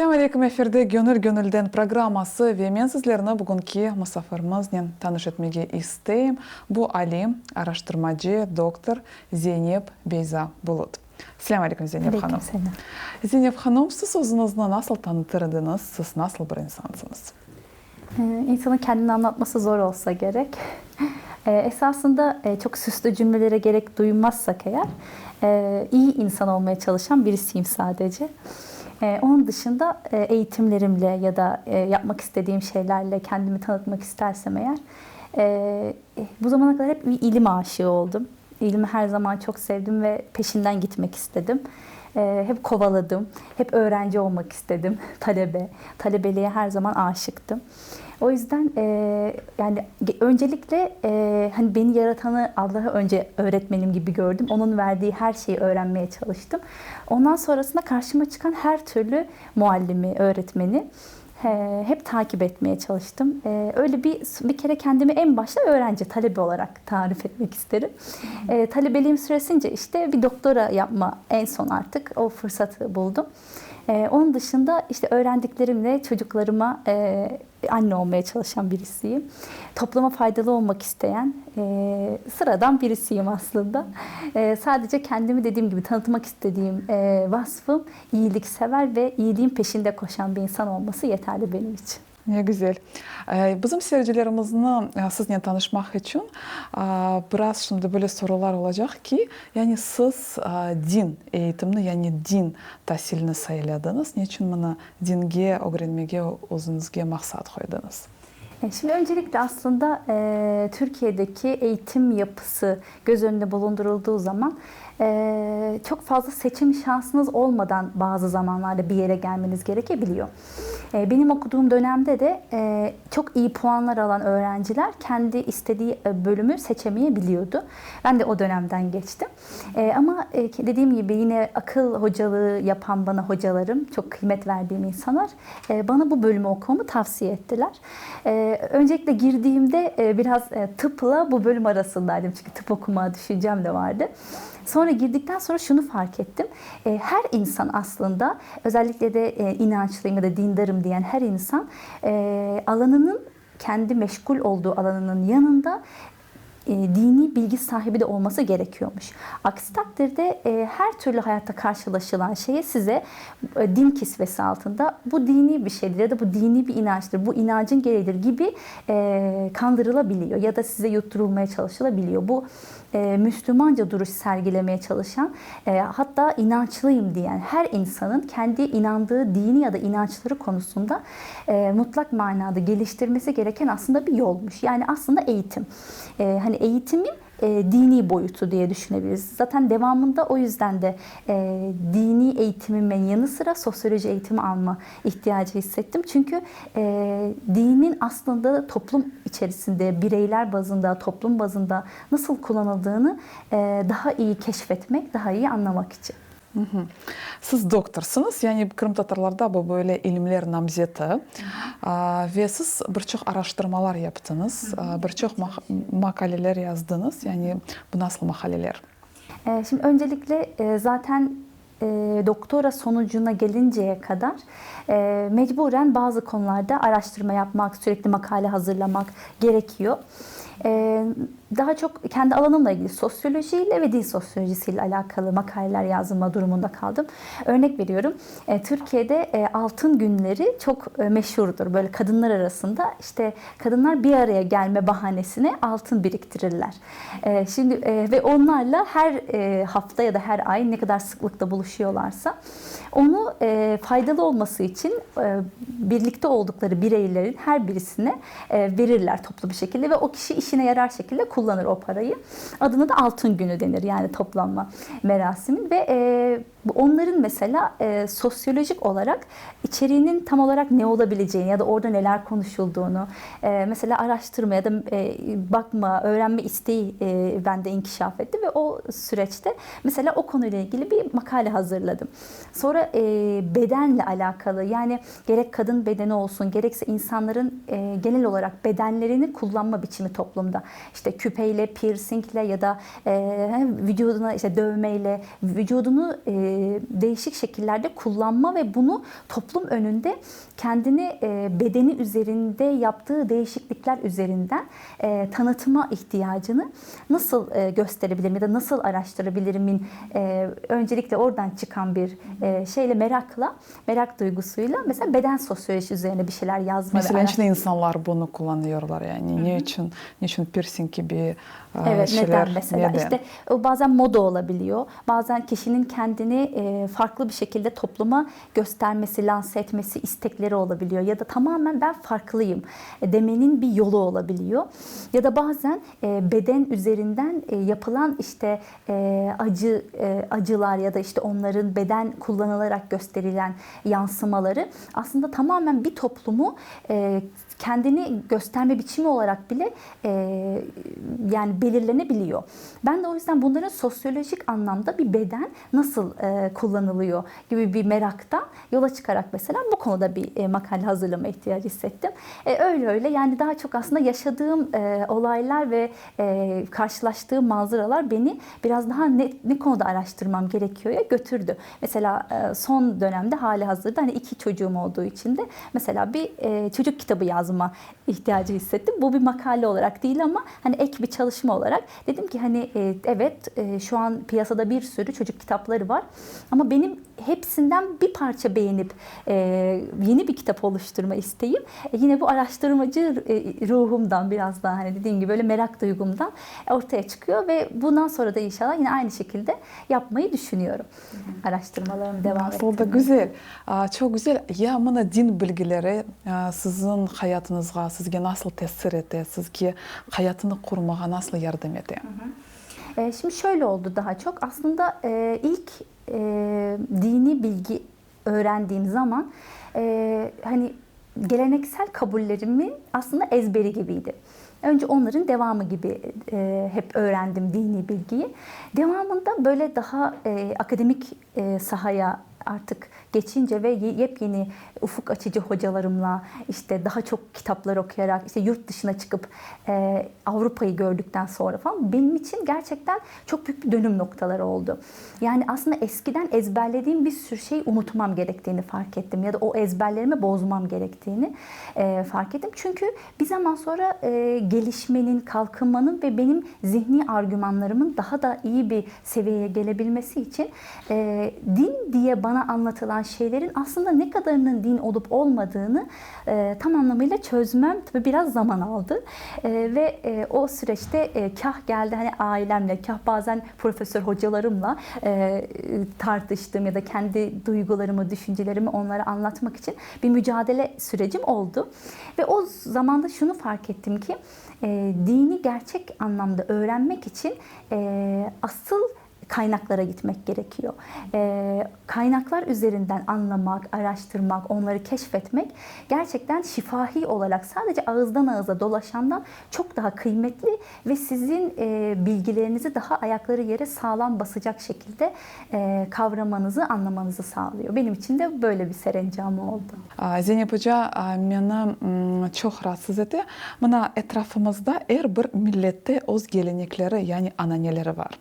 Assalamu alaikum, efirde Gönül programması ve men sizlerine bugünkü misafirimizni tanış etmege isteyim. Bu alim, araştırmacı, doktor Zeynep Beyza Bulut. Assalamu alaikum Zeynep Hanım. Zeynep Hanım, siz özünüzü nasıl tanıtırdınız? Siz nasıl bir insansınız? İnsanın kendini anlatması zor olsa gerek. Esasında çok süslü cümlelere gerek duymazsak eğer, iyi insan olmaya çalışan birisiyim sadece. Onun dışında eğitimlerimle ya da yapmak istediğim şeylerle kendimi tanıtmak istersem eğer, bu zamana kadar hep bir ilim aşığı oldum. İlimi her zaman çok sevdim ve peşinden gitmek istedim. Hep kovaladım, hep öğrenci olmak istedim, talebeliğe her zaman aşıktım. O yüzden yani öncelikle hani beni yaratanı Allah'ı önce öğretmenim gibi gördüm. Onun verdiği her şeyi öğrenmeye çalıştım. Ondan sonrasında karşıma çıkan her türlü muallimi, öğretmeni hep takip etmeye çalıştım. Öyle bir kere kendimi en başta öğrenci, talebe olarak tarif etmek isterim. Talebeliğim süresince işte bir doktora yapma en son artık o fırsatı buldum. Onun dışında işte öğrendiklerimle çocuklarıma anne olmaya çalışan birisiyim. Topluma faydalı olmak isteyen sıradan birisiyim aslında. Sadece kendimi dediğim gibi tanıtmak istediğim vasfım iyiliksever ve iyiliğin peşinde koşan bir insan olması yeterli benim için. Ne güzel. Bizim seyircilerimizle sizinle tanışmak için biraz şimdi böyle sorular olacak ki yani siz din eğitimini yani din tahsilini sayıladınız. Niçin bana dinge öğrenmeye özünüzge maksat koydunuz? Şimdi öncelikle aslında Türkiye'deki eğitim yapısı göz önünde bulundurulduğu zaman çok fazla seçim şansınız olmadan bazı zamanlarda bir yere gelmeniz gerekebiliyor. Benim okuduğum dönemde de çok iyi puanlar alan öğrenciler kendi istediği bölümü seçemeyebiliyordu. Ben de o dönemden geçtim. Ama dediğim gibi yine akıl hocalığı yapan bana hocalarım, çok kıymet verdiğim insanlar bana bu bölümü okumamı tavsiye ettiler. Öncelikle girdiğimde biraz tıpla bu bölüm arasındaydım. Çünkü tıp okuma düşüncem de vardı. Sonra girdikten sonra şunu fark ettim. Her insan aslında özellikle de inançlıyım ya da dindarım diyen her insan alanının kendi meşgul olduğu alanının yanında dini bilgi sahibi de olması gerekiyormuş. Aksi takdirde her türlü hayatta karşılaşılan şeye size din kisvesi altında bu dini bir şeydir ya da bu dini bir inançtır, bu inancın gereğidir gibi kandırılabiliyor ya da size yutturulmaya çalışılabiliyor. Bu Müslümanca duruş sergilemeye çalışan, hatta inançlıyım diyen her insanın kendi inandığı dini ya da inançları konusunda mutlak manada geliştirmesi gereken aslında bir yolmuş. Yani aslında eğitim. Hani eğitimin dini boyutu diye düşünebiliriz. Zaten devamında o yüzden de dini eğitimimin yanı sıra sosyoloji eğitimi alma ihtiyacı hissettim. Çünkü dinin aslında toplum içerisinde, bireyler bazında, toplum bazında nasıl kullanıldığını daha iyi keşfetmek, daha iyi anlamak için. Siz doktorsunuz, yani Kırım Tatarlarda bu böyle ilimler namzeti ve siz birçok araştırmalar yaptınız, birçok makaleler yazdınız. Yani bu nasıl makaleler? Şimdi öncelikle zaten doktora sonucuna gelinceye kadar mecburen bazı konularda araştırma yapmak, sürekli makale hazırlamak gerekiyor. Daha çok kendi alanımla ilgili sosyolojiyle ve dil sosyolojisiyle alakalı makaleler yazma durumunda kaldım. Örnek veriyorum, Türkiye'de altın günleri çok meşhurdur. Böyle kadınlar arasında işte kadınlar bir araya gelme bahanesine altın biriktirirler. Şimdi ve onlarla her hafta ya da her ay ne kadar sıklıkla buluşuyorlarsa onu faydalı olması için birlikte oldukları bireylerin her birisine verirler toplu bir şekilde ve o kişi işine yarar şekilde kullanır o parayı. Adına da altın günü denir, yani toplanma merasimin ve onların mesela sosyolojik olarak içeriğinin tam olarak ne olabileceğini ya da orada neler konuşulduğunu mesela araştırma ya da bakma, öğrenme isteği bende inkişaf etti ve o süreçte mesela o konuyla ilgili bir makale hazırladım. Sonra bedenle alakalı, yani gerek kadın bedeni olsun gerekse insanların genel olarak bedenlerini kullanma biçimi toplumda toplumda. İşte küpeyle, piercingle ya da vücuduna işte dövmeyle, vücudunu değişik şekillerde kullanma ve bunu toplum önünde kendini bedeni üzerinde yaptığı değişiklikler üzerinden tanıtma ihtiyacını nasıl gösterebilirim ya da nasıl araştırabilirimin öncelikle oradan çıkan bir şeyle merak duygusuyla mesela beden sosyolojisi üzerine bir şeyler yazma Mesela ve içinde insanlar bunu kullanıyorlar yani. Niçin piercing gibi evet, şeyler? neden mesela? İşte o bazen moda olabiliyor. Bazen kişinin kendini farklı bir şekilde topluma göstermesi, lanse etmesi istekleri olabiliyor. Ya da tamamen ben farklıyım demenin bir yolu olabiliyor. Ya da bazen beden üzerinden yapılan işte acılar ya da işte onların beden kullanılarak gösterilen yansımaları aslında tamamen bir toplumu kendini gösterme biçimi olarak bile yani belirlenebiliyor. Ben de o yüzden bunların sosyolojik anlamda bir beden nasıl kullanılıyor gibi bir meraktan yola çıkarak mesela bu konuda bir makale hazırlama ihtiyacı hissettim. Öyle yani daha çok aslında yaşadığım olaylar ve karşılaştığım manzaralar beni biraz daha ne konuda araştırmam gerekiyor'ya götürdü. Mesela son dönemde hali hazırda hani 2 çocuğum olduğu için de mesela bir çocuk kitabı yazma ihtiyacı hissettim. Bu bir makale olarak değil ama hani ek bir çalışma olarak dedim ki hani evet şu an piyasada bir sürü çocuk kitapları var ama benim hepsinden bir parça beğenip yeni bir kitap oluşturma isteğim yine bu araştırmacı ruhumdan biraz daha hani dediğim gibi böyle merak duygumdan ortaya çıkıyor ve bundan sonra da inşallah yine aynı şekilde yapmayı düşünüyorum. Araştırmalarımı devam Aslında ettirmeyi. güzel. Çok güzel. Ya bana din bilgileri sizin hayatınızga, sizge nasıl tesir etti? Sizge hayatını kurmağa nasıl yardım etti? Şimdi şöyle oldu daha çok. Aslında ilk dini bilgi öğrendiğim zaman hani geleneksel kabullerimin aslında ezberi gibiydi. Önce onların devamı gibi hep öğrendim dini bilgiyi. Devamında böyle daha akademik sahaya artık geçince ve yepyeni ufuk açıcı hocalarımla işte daha çok kitaplar okuyarak işte yurt dışına çıkıp Avrupa'yı gördükten sonra falan benim için gerçekten çok büyük bir dönüm noktaları oldu. Yani aslında eskiden ezberlediğim bir sürü şeyi unutmam gerektiğini fark ettim ya da o ezberlerimi bozmam gerektiğini fark ettim. Çünkü bir zaman sonra gelişmenin, kalkınmanın ve benim zihni argümanlarımın daha da iyi bir seviyeye gelebilmesi için din diye bana anlatılan şeylerin aslında ne kadarının din olup olmadığını tam anlamıyla çözmem tabii biraz zaman aldı. Ve o süreçte kah geldi hani ailemle, kah bazen profesör hocalarımla tartıştığım ya da kendi duygularımı, düşüncelerimi onlara anlatmak için bir mücadele sürecim oldu. Ve o zamanda şunu fark ettim ki dini gerçek anlamda öğrenmek için asıl kaynaklara gitmek gerekiyor. Kaynaklar üzerinden anlamak, araştırmak, onları keşfetmek gerçekten şifahi olarak sadece ağızdan ağıza dolaşandan çok daha kıymetli ve sizin bilgilerinizi daha ayakları yere sağlam basacak şekilde kavramanızı, anlamanızı sağlıyor. Benim için de böyle bir serencamı oldu. Zeynep Hoca beni çok rahatsız etti. Bana etrafımızda her bir millette öz gelenekleri yani ananeleri var.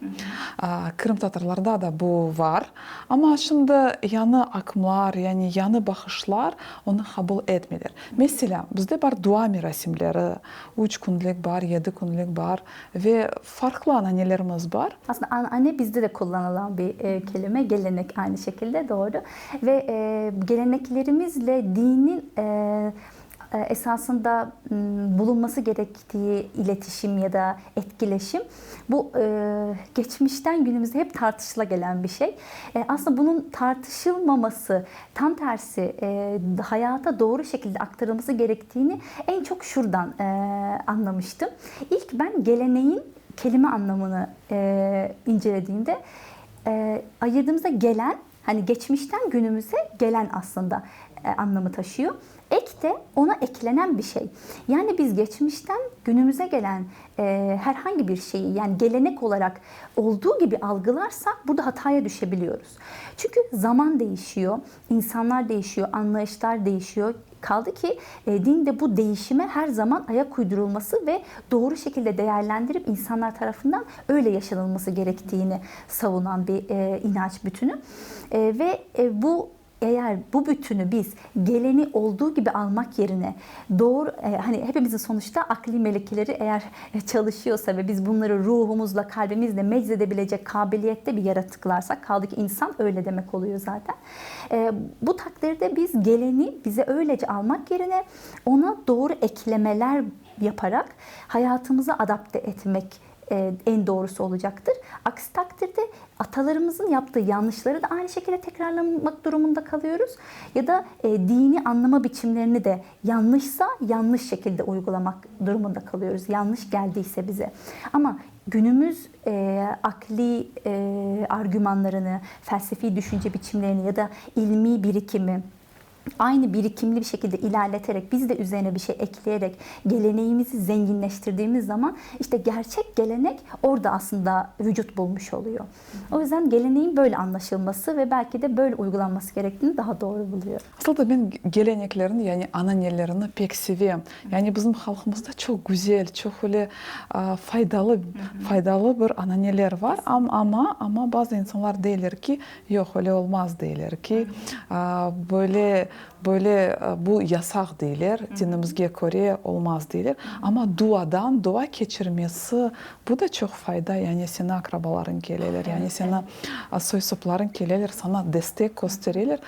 Kırım Tatarlarda da bu var. Ama şimdi yanı akımlar, yani yanı bakışlar onu kabul etmediler. Mesela bizde var dua merasimleri, 3 günlük var, 7 günlük var ve farklı ananelerimiz var. Aslında anne bizde de kullanılan bir kelime, gelenek aynı şekilde doğru. Ve geleneklerimizle dinin esasında bulunması gerektiği iletişim ya da etkileşim bu geçmişten günümüzde hep tartışıla gelen bir şey. Aslında bunun tartışılmaması tam tersi hayata doğru şekilde aktarılması gerektiğini en çok şuradan anlamıştım. İlk ben geleneğin kelime anlamını incelediğimde ayırdığımızda gelen hani geçmişten günümüze gelen aslında anlamı taşıyor. Ek de ona eklenen bir şey. Yani biz geçmişten günümüze gelen herhangi bir şeyi yani gelenek olarak olduğu gibi algılarsak burada hataya düşebiliyoruz. Çünkü zaman değişiyor, insanlar değişiyor, anlayışlar değişiyor, Kaldı ki dinde bu değişime her zaman ayak uydurulması ve doğru şekilde değerlendirip insanlar tarafından öyle yaşanılması gerektiğini savunan bir inanç bütünü. Eğer bu bütünü biz geleni olduğu gibi almak yerine doğru, hani hepimizin sonuçta akli melekeleri eğer çalışıyorsa ve biz bunları ruhumuzla, kalbimizle meczedebilecek kabiliyette bir yaratıklarsak, kaldı ki insan öyle demek oluyor zaten. Bu takdirde biz geleni bize öylece almak yerine ona doğru eklemeler yaparak hayatımıza adapte etmek en doğrusu olacaktır. Aksi takdirde atalarımızın yaptığı yanlışları da aynı şekilde tekrarlamak durumunda kalıyoruz. Ya da dini anlama biçimlerini de yanlışsa yanlış şekilde uygulamak durumunda kalıyoruz. Yanlış geldiyse bize. Ama günümüz akli argümanlarını, felsefi düşünce biçimlerini ya da ilmi birikimi aynı birikimli bir şekilde ilerleterek, biz de üzerine bir şey ekleyerek geleneğimizi zenginleştirdiğimiz zaman işte gerçek gelenek orada aslında vücut bulmuş oluyor. O yüzden geleneğin böyle anlaşılması ve belki de böyle uygulanması gerektiğini daha doğru buluyorum. Aslında ben geleneklerini yani ananelerini pek seviyorum. Yani bizim halkımızda çok güzel, çok öyle faydalı bir ananeler var. Ama bazı insanlar derler ki yok öyle olmaz derler ki böyle bu yasak değiller, dinimizge göre olmaz değiller. Ama dua geçirmesi bu da çok fayda. Yani senin akrabaların gelirler, yani senin soysupların gelirler, sana destek gösterirler.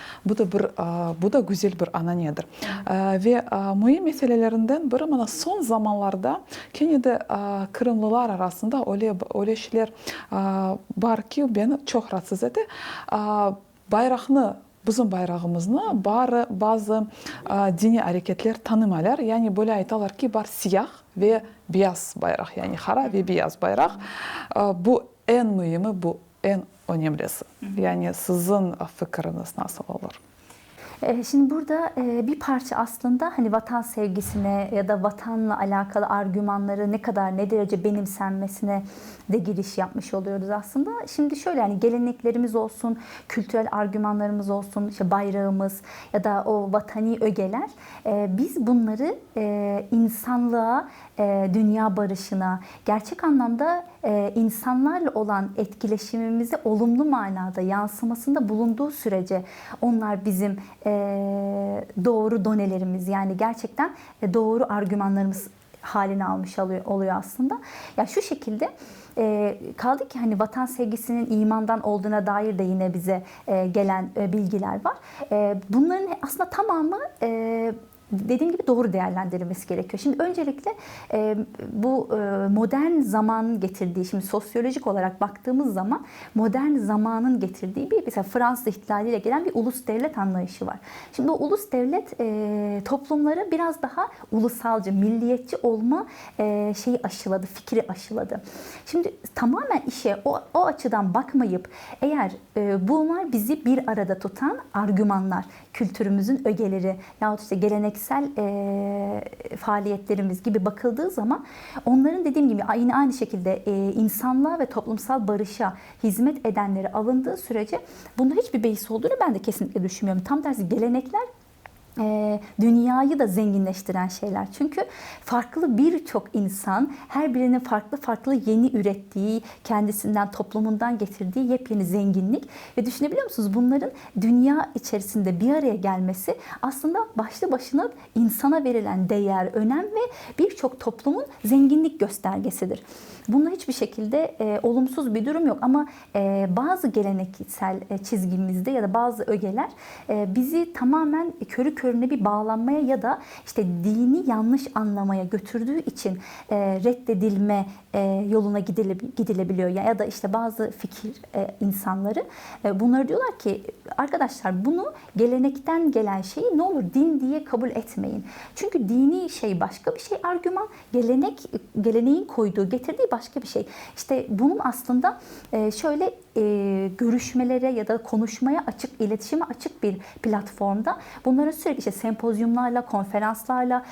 Bu da güzel bir ananedir. Ve mühim meselelerinden biri bana son zamanlarda Kenya'da Kırımlılar arasında öyle şeyler var ki beni çok rahatsız etti. Bayrağını, bizim bayrağımızı bazı dini hareketler tanımalar. Yani böyle aytalar ki var siyah ve beyaz bayrak. Yani kara ve beyaz bayrak. Bu en mühimi, bu en önemlisi. Yani sizin fikriniz nasıl olur? Şimdi burada bir parça aslında hani vatan sevgisine ya da vatanla alakalı argümanları ne derece benimsenmesine de giriş yapmış oluyoruz aslında. Şimdi şöyle, yani geleneklerimiz olsun, kültürel argümanlarımız olsun, işte bayrağımız ya da o vatani ögeler, biz bunları insanlığa, dünya barışına, gerçek anlamda insanlarla olan etkileşimimize olumlu manada yansımasında bulunduğu sürece onlar bizim doğru donelerimiz, yani gerçekten doğru argümanlarımız haline almış oluyor aslında. Ya şu şekilde kaldı ki hani vatan sevgisinin imandan olduğuna dair de yine bize gelen bilgiler var. Bunların aslında tamamı dediğim gibi doğru değerlendirilmesi gerekiyor. Şimdi öncelikle bu modern zamanın getirdiği, şimdi sosyolojik olarak baktığımız zaman modern zamanın getirdiği bir mesela Fransız ihtilaliyle gelen bir ulus devlet anlayışı var. Şimdi o ulus devlet toplumları biraz daha ulusalcı, milliyetçi olma aşıladı, fikri aşıladı. Şimdi tamamen işe o açıdan bakmayıp eğer bunlar bizi bir arada tutan argümanlar, kültürümüzün ögeleri yahut işte geleneksel faaliyetlerimiz gibi bakıldığı zaman onların dediğim gibi aynı şekilde insanlığa ve toplumsal barışa hizmet edenleri alındığı sürece bunda hiçbir beis olduğunu ben de kesinlikle düşünmüyorum. Tam tersi, gelenekler dünyayı da zenginleştiren şeyler. Çünkü farklı birçok insan her birinin farklı yeni ürettiği, kendisinden, toplumundan getirdiği yepyeni zenginlik ve düşünebiliyor musunuz? Bunların dünya içerisinde bir araya gelmesi aslında başlı başına insana verilen değer, önem ve birçok toplumun zenginlik göstergesidir. Bunda hiçbir şekilde olumsuz bir durum yok ama bazı geleneksel çizgimizde ya da bazı ögeler bizi tamamen körü körüne bir bağlanmaya ya da işte dini yanlış anlamaya götürdüğü için reddedilme yoluna gidilebiliyor. Ya da işte bazı fikir insanları bunları diyorlar ki arkadaşlar bunu gelenekten gelen şeyi ne olur din diye kabul etmeyin. Çünkü dini şey başka bir şey, argüman, geleneğin koyduğu, getirdiği başka bir şey. İşte bunun aslında şöyle görüşmelere ya da konuşmaya açık, iletişime açık bir platformda bunların sürekli işte sempozyumlarla, konferanslarla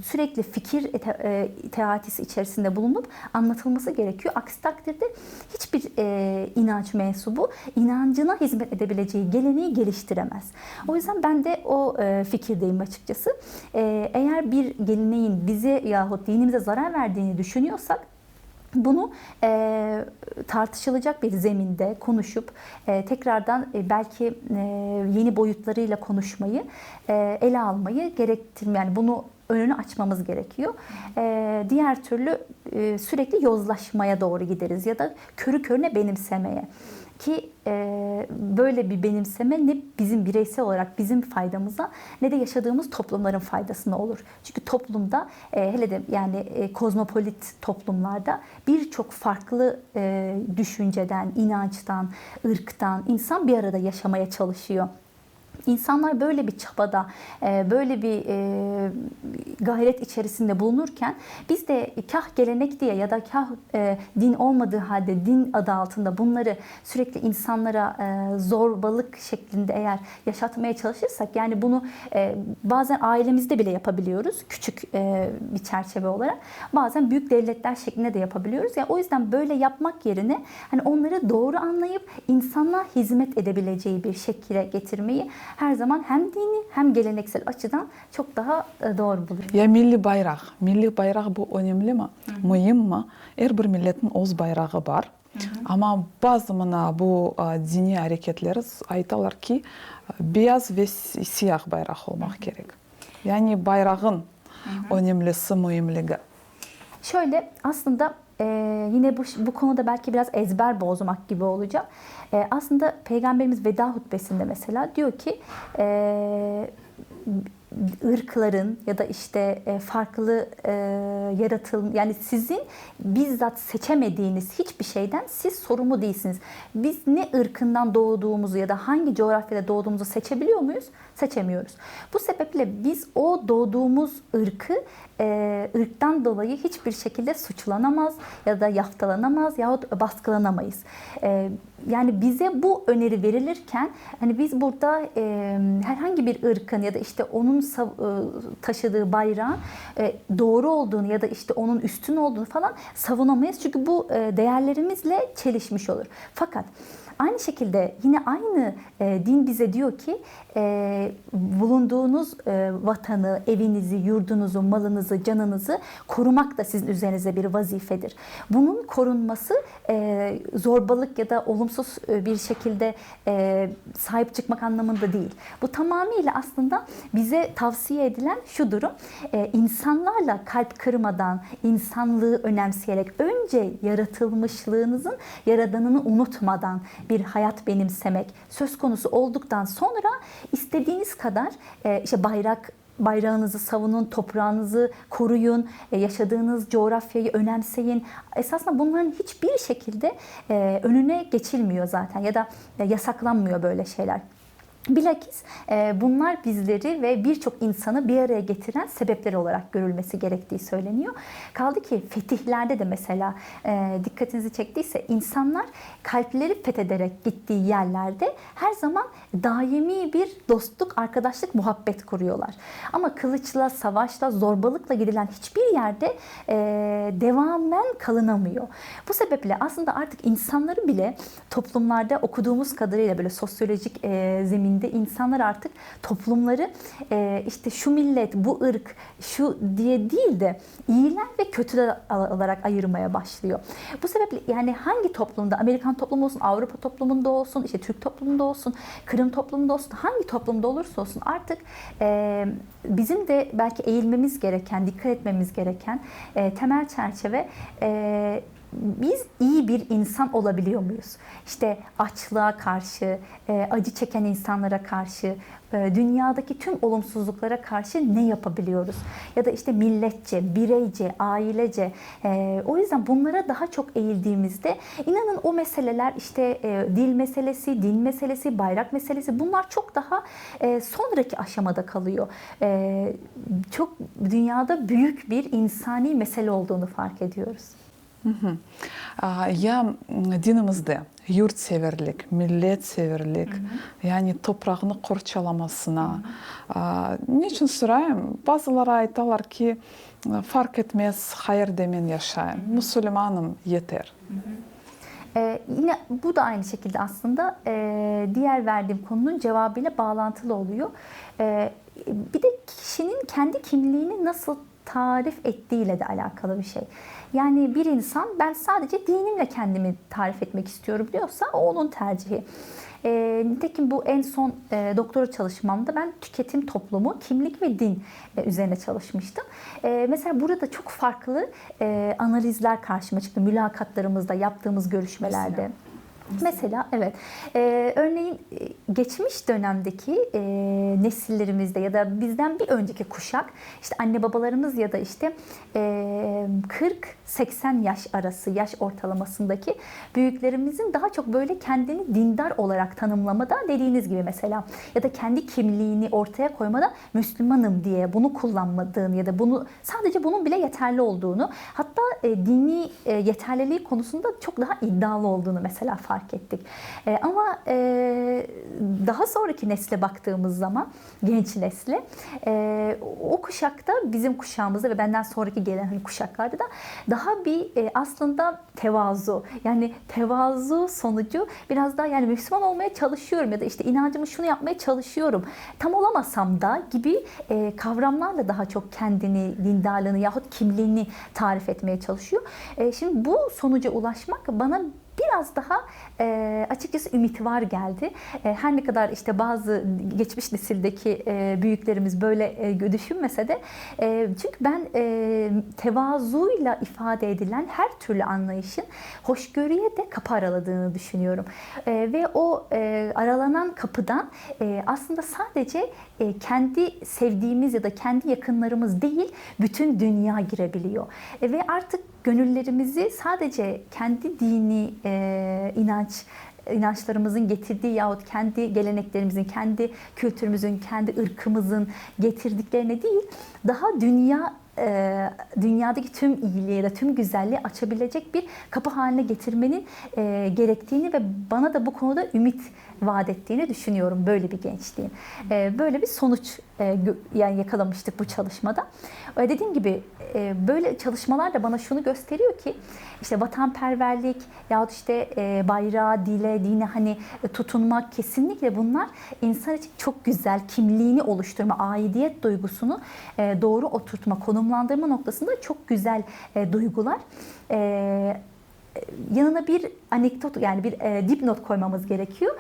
sürekli fikir teatisi içerisinde bulunup anlatılması gerekiyor. Aksi takdirde hiçbir inanç mensubu inancına hizmet edebileceği geleneği geliştiremez. O yüzden ben de o fikirdeyim açıkçası. Eğer bir geleneğin bize yahut dinimize zarar verdiğini düşünüyorsak bunu tartışılacak bir zeminde konuşup tekrardan belki yeni boyutlarıyla konuşmayı ele almayı gerektirmiyor. Yani bunu önünü açmamız gerekiyor. Diğer türlü sürekli yozlaşmaya doğru gideriz ya da körü körüne benimsemeye. Ki böyle bir benimseme ne bizim bireysel olarak bizim faydamıza ne de yaşadığımız toplumların faydasına olur. Çünkü toplumda hele de yani kozmopolit toplumlarda birçok farklı düşünceden, inançtan, ırktan insan bir arada yaşamaya çalışıyor. İnsanlar böyle bir çabada, böyle bir gayret içerisinde bulunurken biz de kah gelenek diye ya da kah din olmadığı halde din adı altında bunları sürekli insanlara zorbalık şeklinde eğer yaşatmaya çalışırsak, yani bunu bazen ailemizde bile yapabiliyoruz küçük bir çerçeve olarak, bazen büyük devletler şeklinde de yapabiliyoruz. Yani o yüzden böyle yapmak yerine hani onları doğru anlayıp insanlığa hizmet edebileceği bir şekilde getirmeyi her zaman hem dini hem geleneksel açıdan çok daha doğru buluyorum. Ya milli bayrak bu önemli mi? Mühim mi? Her bir milletin öz bayrağı var. Ama bazı bu dini hareketleri aytalar ki beyaz ve siyah bayrak olmak gerek. Yani bayrağın önemlisi, mühimliği. Şöyle aslında yine bu konuda belki biraz ezber bozmak gibi olacak. Aslında Peygamberimiz veda hutbesinde mesela diyor ki ırkların ya da işte farklı yani sizin bizzat seçemediğiniz hiçbir şeyden siz sorumlu değilsiniz. Biz ne ırkından doğduğumuzu ya da hangi coğrafyada doğduğumuzu seçebiliyor muyuz? Seçemiyoruz. Bu sebeple biz o doğduğumuz ırktan dolayı hiçbir şekilde suçlanamaz ya da yaftalanamaz yahut baskılanamayız. Yani bize bu öneri verilirken hani biz burada herhangi bir ırkın ya da işte onun taşıdığı bayrağın doğru olduğunu ya da işte onun üstün olduğunu falan savunamayız. Çünkü bu değerlerimizle çelişmiş olur. Fakat aynı şekilde yine aynı din bize diyor ki bulunduğunuz vatanı, evinizi, yurdunuzu, malınızı, canınızı korumak da sizin üzerinize bir vazifedir. Bunun korunması zorbalık ya da olumsuz bir şekilde sahip çıkmak anlamında değil. Bu tamamıyla aslında bize tavsiye edilen şu durum: insanlarla kalp kırmadan, insanlığı önemseyerek, önce yaratılmışlığınızın yaradanını unutmadan bir hayat benimsemek söz konusu olduktan sonra istediğiniz kadar işte bayrağınızı savunun, toprağınızı koruyun, yaşadığınız coğrafyayı önemseyin. Esasında bunların hiçbir şekilde önüne geçilmiyor zaten ya da yasaklanmıyor böyle şeyler. Bilakis bunlar bizleri ve birçok insanı bir araya getiren sebepler olarak görülmesi gerektiği söyleniyor. Kaldı ki fetihlerde de mesela dikkatinizi çektiyse insanlar kalpleri fethederek gittiği yerlerde her zaman daimi bir dostluk, arkadaşlık, muhabbet kuruyorlar. Ama kılıçla, savaşla, zorbalıkla gidilen hiçbir yerde devamen kalınamıyor. Bu sebeple aslında artık insanları bile toplumlarda okuduğumuz kadarıyla böyle sosyolojik zemin insanlar artık toplumları işte şu millet, bu ırk, şu diye değil de iyiler ve kötüler olarak ayırmaya başlıyor. Bu sebeple yani hangi toplumda, Amerikan toplumu olsun, Avrupa toplumunda olsun, işte Türk toplumunda olsun, Kırım toplumunda olsun, hangi toplumda olursa olsun artık bizim de belki eğilmemiz gereken, dikkat etmemiz gereken temel çerçeve biz iyi bir insan olabiliyor muyuz? İşte açlığa karşı, acı çeken insanlara karşı, dünyadaki tüm olumsuzluklara karşı ne yapabiliyoruz? Ya da işte milletçe, bireyce, ailece. O yüzden bunlara daha çok eğildiğimizde inanın o meseleler işte dil meselesi, din meselesi, bayrak meselesi bunlar çok daha sonraki aşamada kalıyor. Çok dünyada büyük bir insani mesele olduğunu fark ediyoruz. Ya dinimizde yurtseverlik, milletseverlik, yani toprağını korçalamasına. Niçin sorayım? Bazıları aytalar ki fark etmez, hayır demen yaşayın. Müslümanım yeter. Yine bu da aynı şekilde aslında diğer verdiğim konunun cevabıyla bağlantılı oluyor. Bir de kişinin kendi kimliğini nasıl tarif ettiğiyle de alakalı bir şey. Yani bir insan ben sadece dinimle kendimi tarif etmek istiyorum diyorsa o onun tercihi. Nitekim bu en son doktora çalışmamda ben tüketim toplumu, kimlik ve din üzerine çalışmıştım. Mesela burada çok farklı analizler karşıma çıktı mülakatlarımızda, yaptığımız görüşmelerde. Mesela evet, örneğin geçmiş dönemdeki nesillerimizde ya da bizden bir önceki kuşak, işte anne babalarımız ya da işte 40-80 yaş arası yaş ortalamasındaki büyüklerimizin daha çok böyle kendini dindar olarak tanımlamada dediğiniz gibi mesela ya da kendi kimliğini ortaya koymada Müslümanım diye bunu kullanmadığını ya da bunu sadece bunun bile yeterli olduğunu, hatta dini yeterliliği konusunda çok daha iddialı olduğunu mesela fark ettik. Ama daha sonraki nesle baktığımız zaman, genç nesle, o kuşakta bizim kuşağımızda ve benden sonraki gelen hani kuşaklarda da daha bir aslında tevazu, yani tevazu sonucu biraz daha yani Müslüman olmaya çalışıyorum ya da işte inancımı şunu yapmaya çalışıyorum, tam olamasam da gibi kavramlarla daha çok kendini, dindarlığını yahut kimliğini tarif etmeye çalışıyor. Şimdi bu sonuca ulaşmak bana biraz daha açıkçası ümit var geldi. Her ne kadar işte bazı geçmiş nesildeki büyüklerimiz böyle düşünmese de çünkü ben tevazuyla ifade edilen her türlü anlayışın hoşgörüye de kapı araladığını düşünüyorum. Ve o aralanan kapıdan aslında sadece kendi sevdiğimiz ya da kendi yakınlarımız değil, bütün dünya girebiliyor. Ve artık gönüllerimizi sadece kendi dini inançlarımızın getirdiği yahut kendi geleneklerimizin, kendi kültürümüzün, kendi ırkımızın getirdiklerine değil, daha dünyadaki tüm iyiliği ya da tüm güzelliği açabilecek bir kapı haline getirmenin gerektiğini ve bana da bu konuda ümit vaat ettiğini düşünüyorum böyle bir gençliğin. Böyle bir sonuç yani yakalamıştık bu çalışmada. Dediğim gibi böyle çalışmalar da bana şunu gösteriyor ki işte vatanperverlik yahut işte bayrağa, dine hani tutunmak, kesinlikle bunlar insan için çok güzel, kimliğini oluşturma, aidiyet duygusunu doğru oturtma, konumlandırma noktasında çok güzel duygular. Yanına bir anekdot, yani bir dipnot koymamız gerekiyor.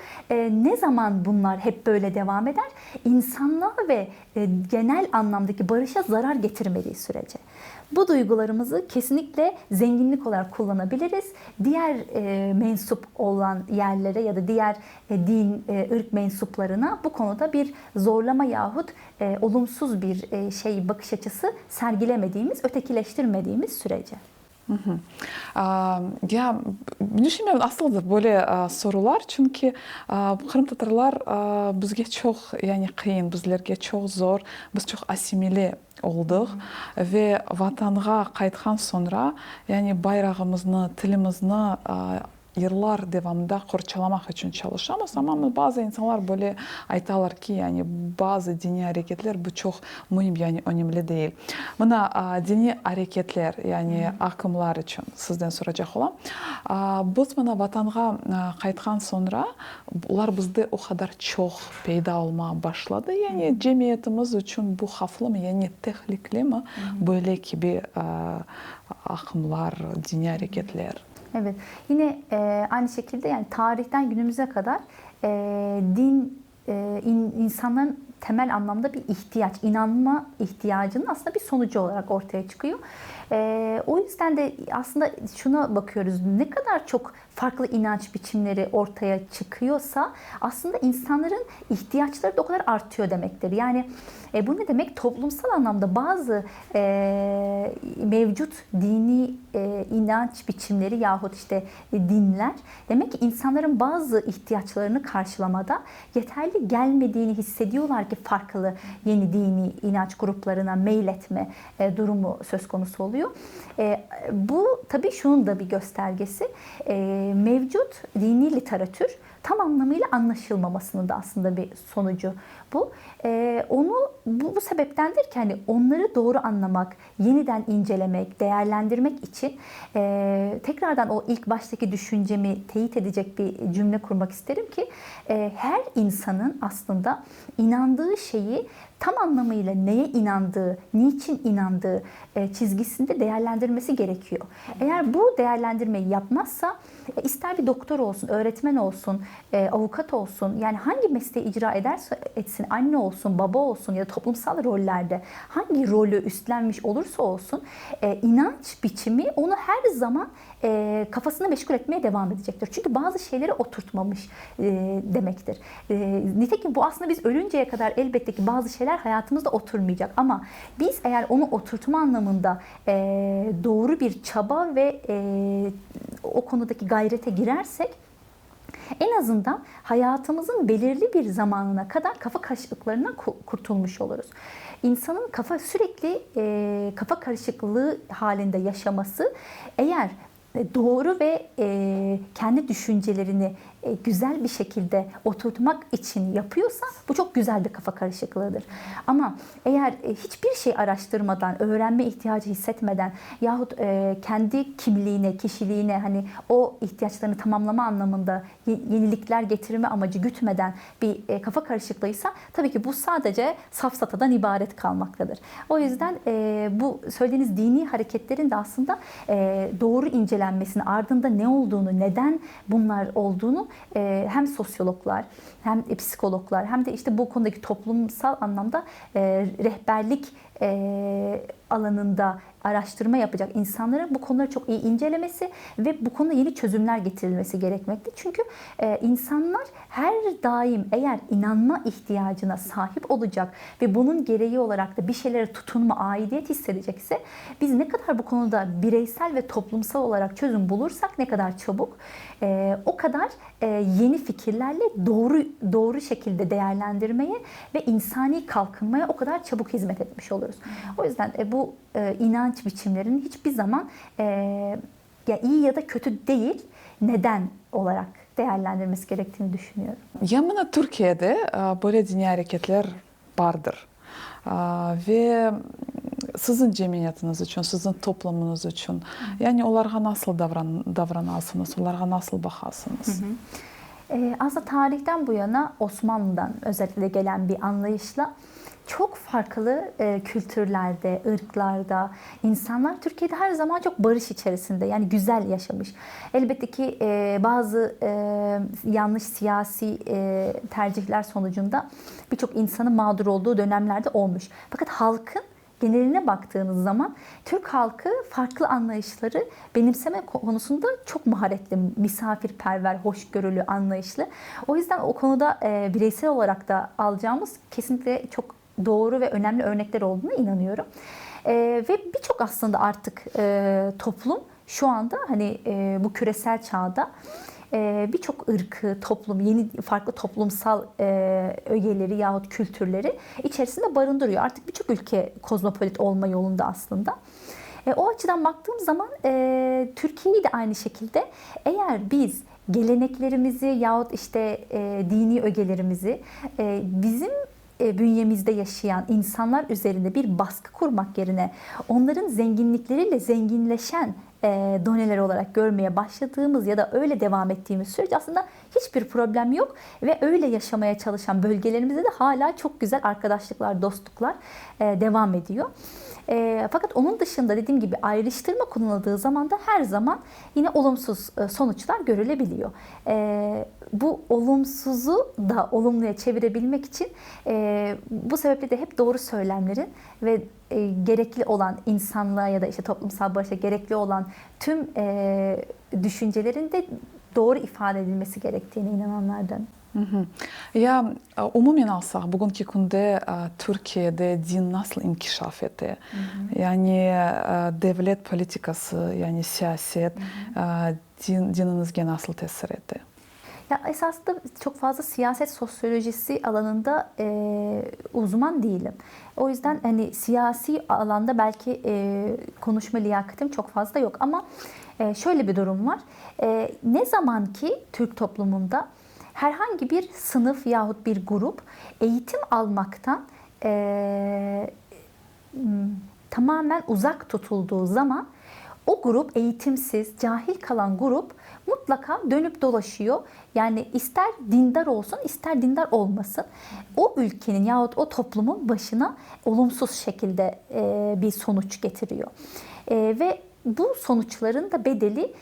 Ne zaman bunlar hep böyle devam eder? İnsanlığa ve genel anlamdaki barışa zarar getirmediği sürece. Bu duygularımızı kesinlikle zenginlik olarak kullanabiliriz. Diğer mensup olan yerlere ya da diğer din, ırk mensuplarına bu konuda bir zorlama yahut olumsuz bir bakış açısı sergilemediğimiz, ötekileştirmediğimiz sürece. Ya düşünmüyorum aslında böyle sorular çünkü Kırım Tatarlar bizge çok yani kıyın, bizlerge çok zor, biz çok asimile olduk ve vatanğa kaytkan sonra yani bayrağımızı, tilimizni yıllar devamında korçalamak için çalışamaz ama bazı insanlar böyle aytalar ki yani bazı dini hareketler bu çok mühim yani önemli değil. Buna dini hareketler yani akımlar için sizden soracak olan biz bana vatanğa kaytkan sonra ular bizde o kadar çok peyda olmaya başladı. Yani cemiyetimiz için bu haflı mı yani tehlikeli mi böyle gibi akımlar, dini hareketler? Evet, yine aynı şekilde yani tarihten günümüze kadar din insanların temel anlamda bir ihtiyaç, inanma ihtiyacının aslında bir sonucu olarak ortaya çıkıyor. O yüzden de aslında şuna bakıyoruz, ne kadar çok farklı inanç biçimleri ortaya çıkıyorsa aslında insanların ihtiyaçları da o kadar artıyor demektir. Yani bu ne demek? Toplumsal anlamda bazı mevcut dini inanç biçimleri yahut işte dinler demek ki insanların bazı ihtiyaçlarını karşılamada yeterli gelmediğini hissediyorlar ki farklı yeni dini inanç gruplarına meyletme durumu söz konusu oluyor. Bu tabii şunun da bir göstergesi. Mevcut dini literatür tam anlamıyla anlaşılmamasının da aslında bir sonucu bu. Bu sebeptendir ki hani onları doğru anlamak, yeniden incelemek, değerlendirmek için tekrardan o ilk baştaki düşüncemi teyit edecek bir cümle kurmak isterim ki her insanın aslında inandığı şeyi tam anlamıyla neye inandığı, niçin inandığı çizgisinde değerlendirmesi gerekiyor. Eğer bu değerlendirmeyi yapmazsa ister bir doktor olsun, öğretmen olsun, avukat olsun, yani hangi mesleği icra ederse etsin, anne olsun, baba olsun ya da toplumsal rollerde hangi rolü üstlenmiş olursa olsun inanç biçimi onu her zaman kafasını meşgul etmeye devam edecektir. Çünkü bazı şeyleri oturtmamış demektir. Nitekim bu aslında biz ölünceye kadar elbette ki bazı şeyler hayatımızda oturmayacak. Ama biz eğer onu oturtma anlamında doğru bir çaba ve o konudaki gayrete girersek en azından hayatımızın belirli bir zamanına kadar kafa karışıklıklarından kurtulmuş oluruz. İnsanın sürekli kafa karışıklığı halinde yaşaması eğer doğru ve kendi düşüncelerini güzel bir şekilde oturtmak için yapıyorsa bu çok güzel bir kafa karışıklığıdır. Ama eğer hiçbir şey araştırmadan, öğrenme ihtiyacı hissetmeden yahut kendi kimliğine, kişiliğine hani o ihtiyaçlarını tamamlama anlamında yenilikler getirme amacı gütmeden bir kafa karışıklığıysa tabii ki bu sadece safsatadan ibaret kalmaktadır. O yüzden bu söylediğiniz dini hareketlerin de aslında doğru incelenmesini, ardında ne olduğunu, neden bunlar olduğunu hem sosyologlar hem psikologlar hem de işte bu konudaki toplumsal anlamda rehberlik alanında araştırma yapacak insanların bu konuları çok iyi incelemesi ve bu konuda yeni çözümler getirilmesi gerekmekte. Çünkü insanlar her daim eğer inanma ihtiyacına sahip olacak ve bunun gereği olarak da bir şeylere tutunma, aidiyet hissedecekse biz ne kadar bu konuda bireysel ve toplumsal olarak çözüm bulursak ne kadar çabuk o kadar yeni fikirlerle doğru şekilde değerlendirmeye ve insani kalkınmaya o kadar çabuk hizmet etmiş oluruz. O yüzden bu inanç biçimlerinin hiçbir zaman ya iyi ya da kötü değil, neden olarak değerlendirmesi gerektiğini düşünüyorum. Yamına Türkiye'de böyle dini hareketler vardır. Ve sizin cemiyetiniz için, sizin toplumunuz için yani onlara nasıl davranasınız, onlara nasıl bakarsınız? Aslında tarihten bu yana Osmanlı'dan özellikle gelen bir anlayışla çok farklı kültürlerde, ırklarda insanlar Türkiye'de her zaman çok barış içerisinde, yani güzel yaşamış. Elbette ki bazı yanlış siyasi tercihler sonucunda birçok insanın mağdur olduğu dönemlerde olmuş. Fakat halkın geneline baktığınız zaman Türk halkı farklı anlayışları benimseme konusunda çok maharetli, misafirperver, hoşgörülü, anlayışlı. O yüzden o konuda bireysel olarak da alacağımız kesinlikle çok doğru ve önemli örnekler olduğuna inanıyorum. Ve birçok aslında artık toplum şu anda hani bu küresel çağda birçok ırkı, toplum, yeni farklı toplumsal ögeleri yahut kültürleri içerisinde barındırıyor. Artık birçok ülke kozmopolit olma yolunda aslında. O açıdan baktığım zaman Türkiye'yi de aynı şekilde eğer biz geleneklerimizi yahut işte dini ögelerimizi bizim bünyemizde yaşayan insanlar üzerinde bir baskı kurmak yerine onların zenginlikleriyle zenginleşen doneler olarak görmeye başladığımız ya da öyle devam ettiğimiz sürece aslında hiçbir problem yok ve öyle yaşamaya çalışan bölgelerimizde de hala çok güzel arkadaşlıklar, dostluklar devam ediyor. Fakat onun dışında dediğim gibi ayrıştırma kullanıldığı zaman da her zaman yine olumsuz sonuçlar görülebiliyor. Bu olumsuzu da olumluya çevirebilmek için bu sebeple de hep doğru söylemlerin ve gerekli olan insanlığa ya da işte toplumsal barışa gerekli olan tüm düşüncelerin de doğru ifade edilmesi gerektiğine inananlardan. Ya umumen alsak bugünkü günde Türkiye'de din nasıl inkişaf etti? Yani devlet politikası, yani siyaset dinimizge nasıl tesir etti? Ya esasında çok fazla siyaset sosyolojisi alanında uzman değilim. O yüzden hani siyasi alanda belki konuşma liyakatim çok fazla yok. Ama şöyle bir durum var. Ne zaman ki Türk toplumunda herhangi bir sınıf yahut bir grup eğitim almaktan tamamen uzak tutulduğu zaman o grup eğitimsiz, cahil kalan grup mutlaka dönüp dolaşıyor. Yani ister dindar olsun, ister dindar olmasın, o ülkenin yahut o toplumun başına olumsuz şekilde bir sonuç getiriyor. Ve bu sonuçların da bedeli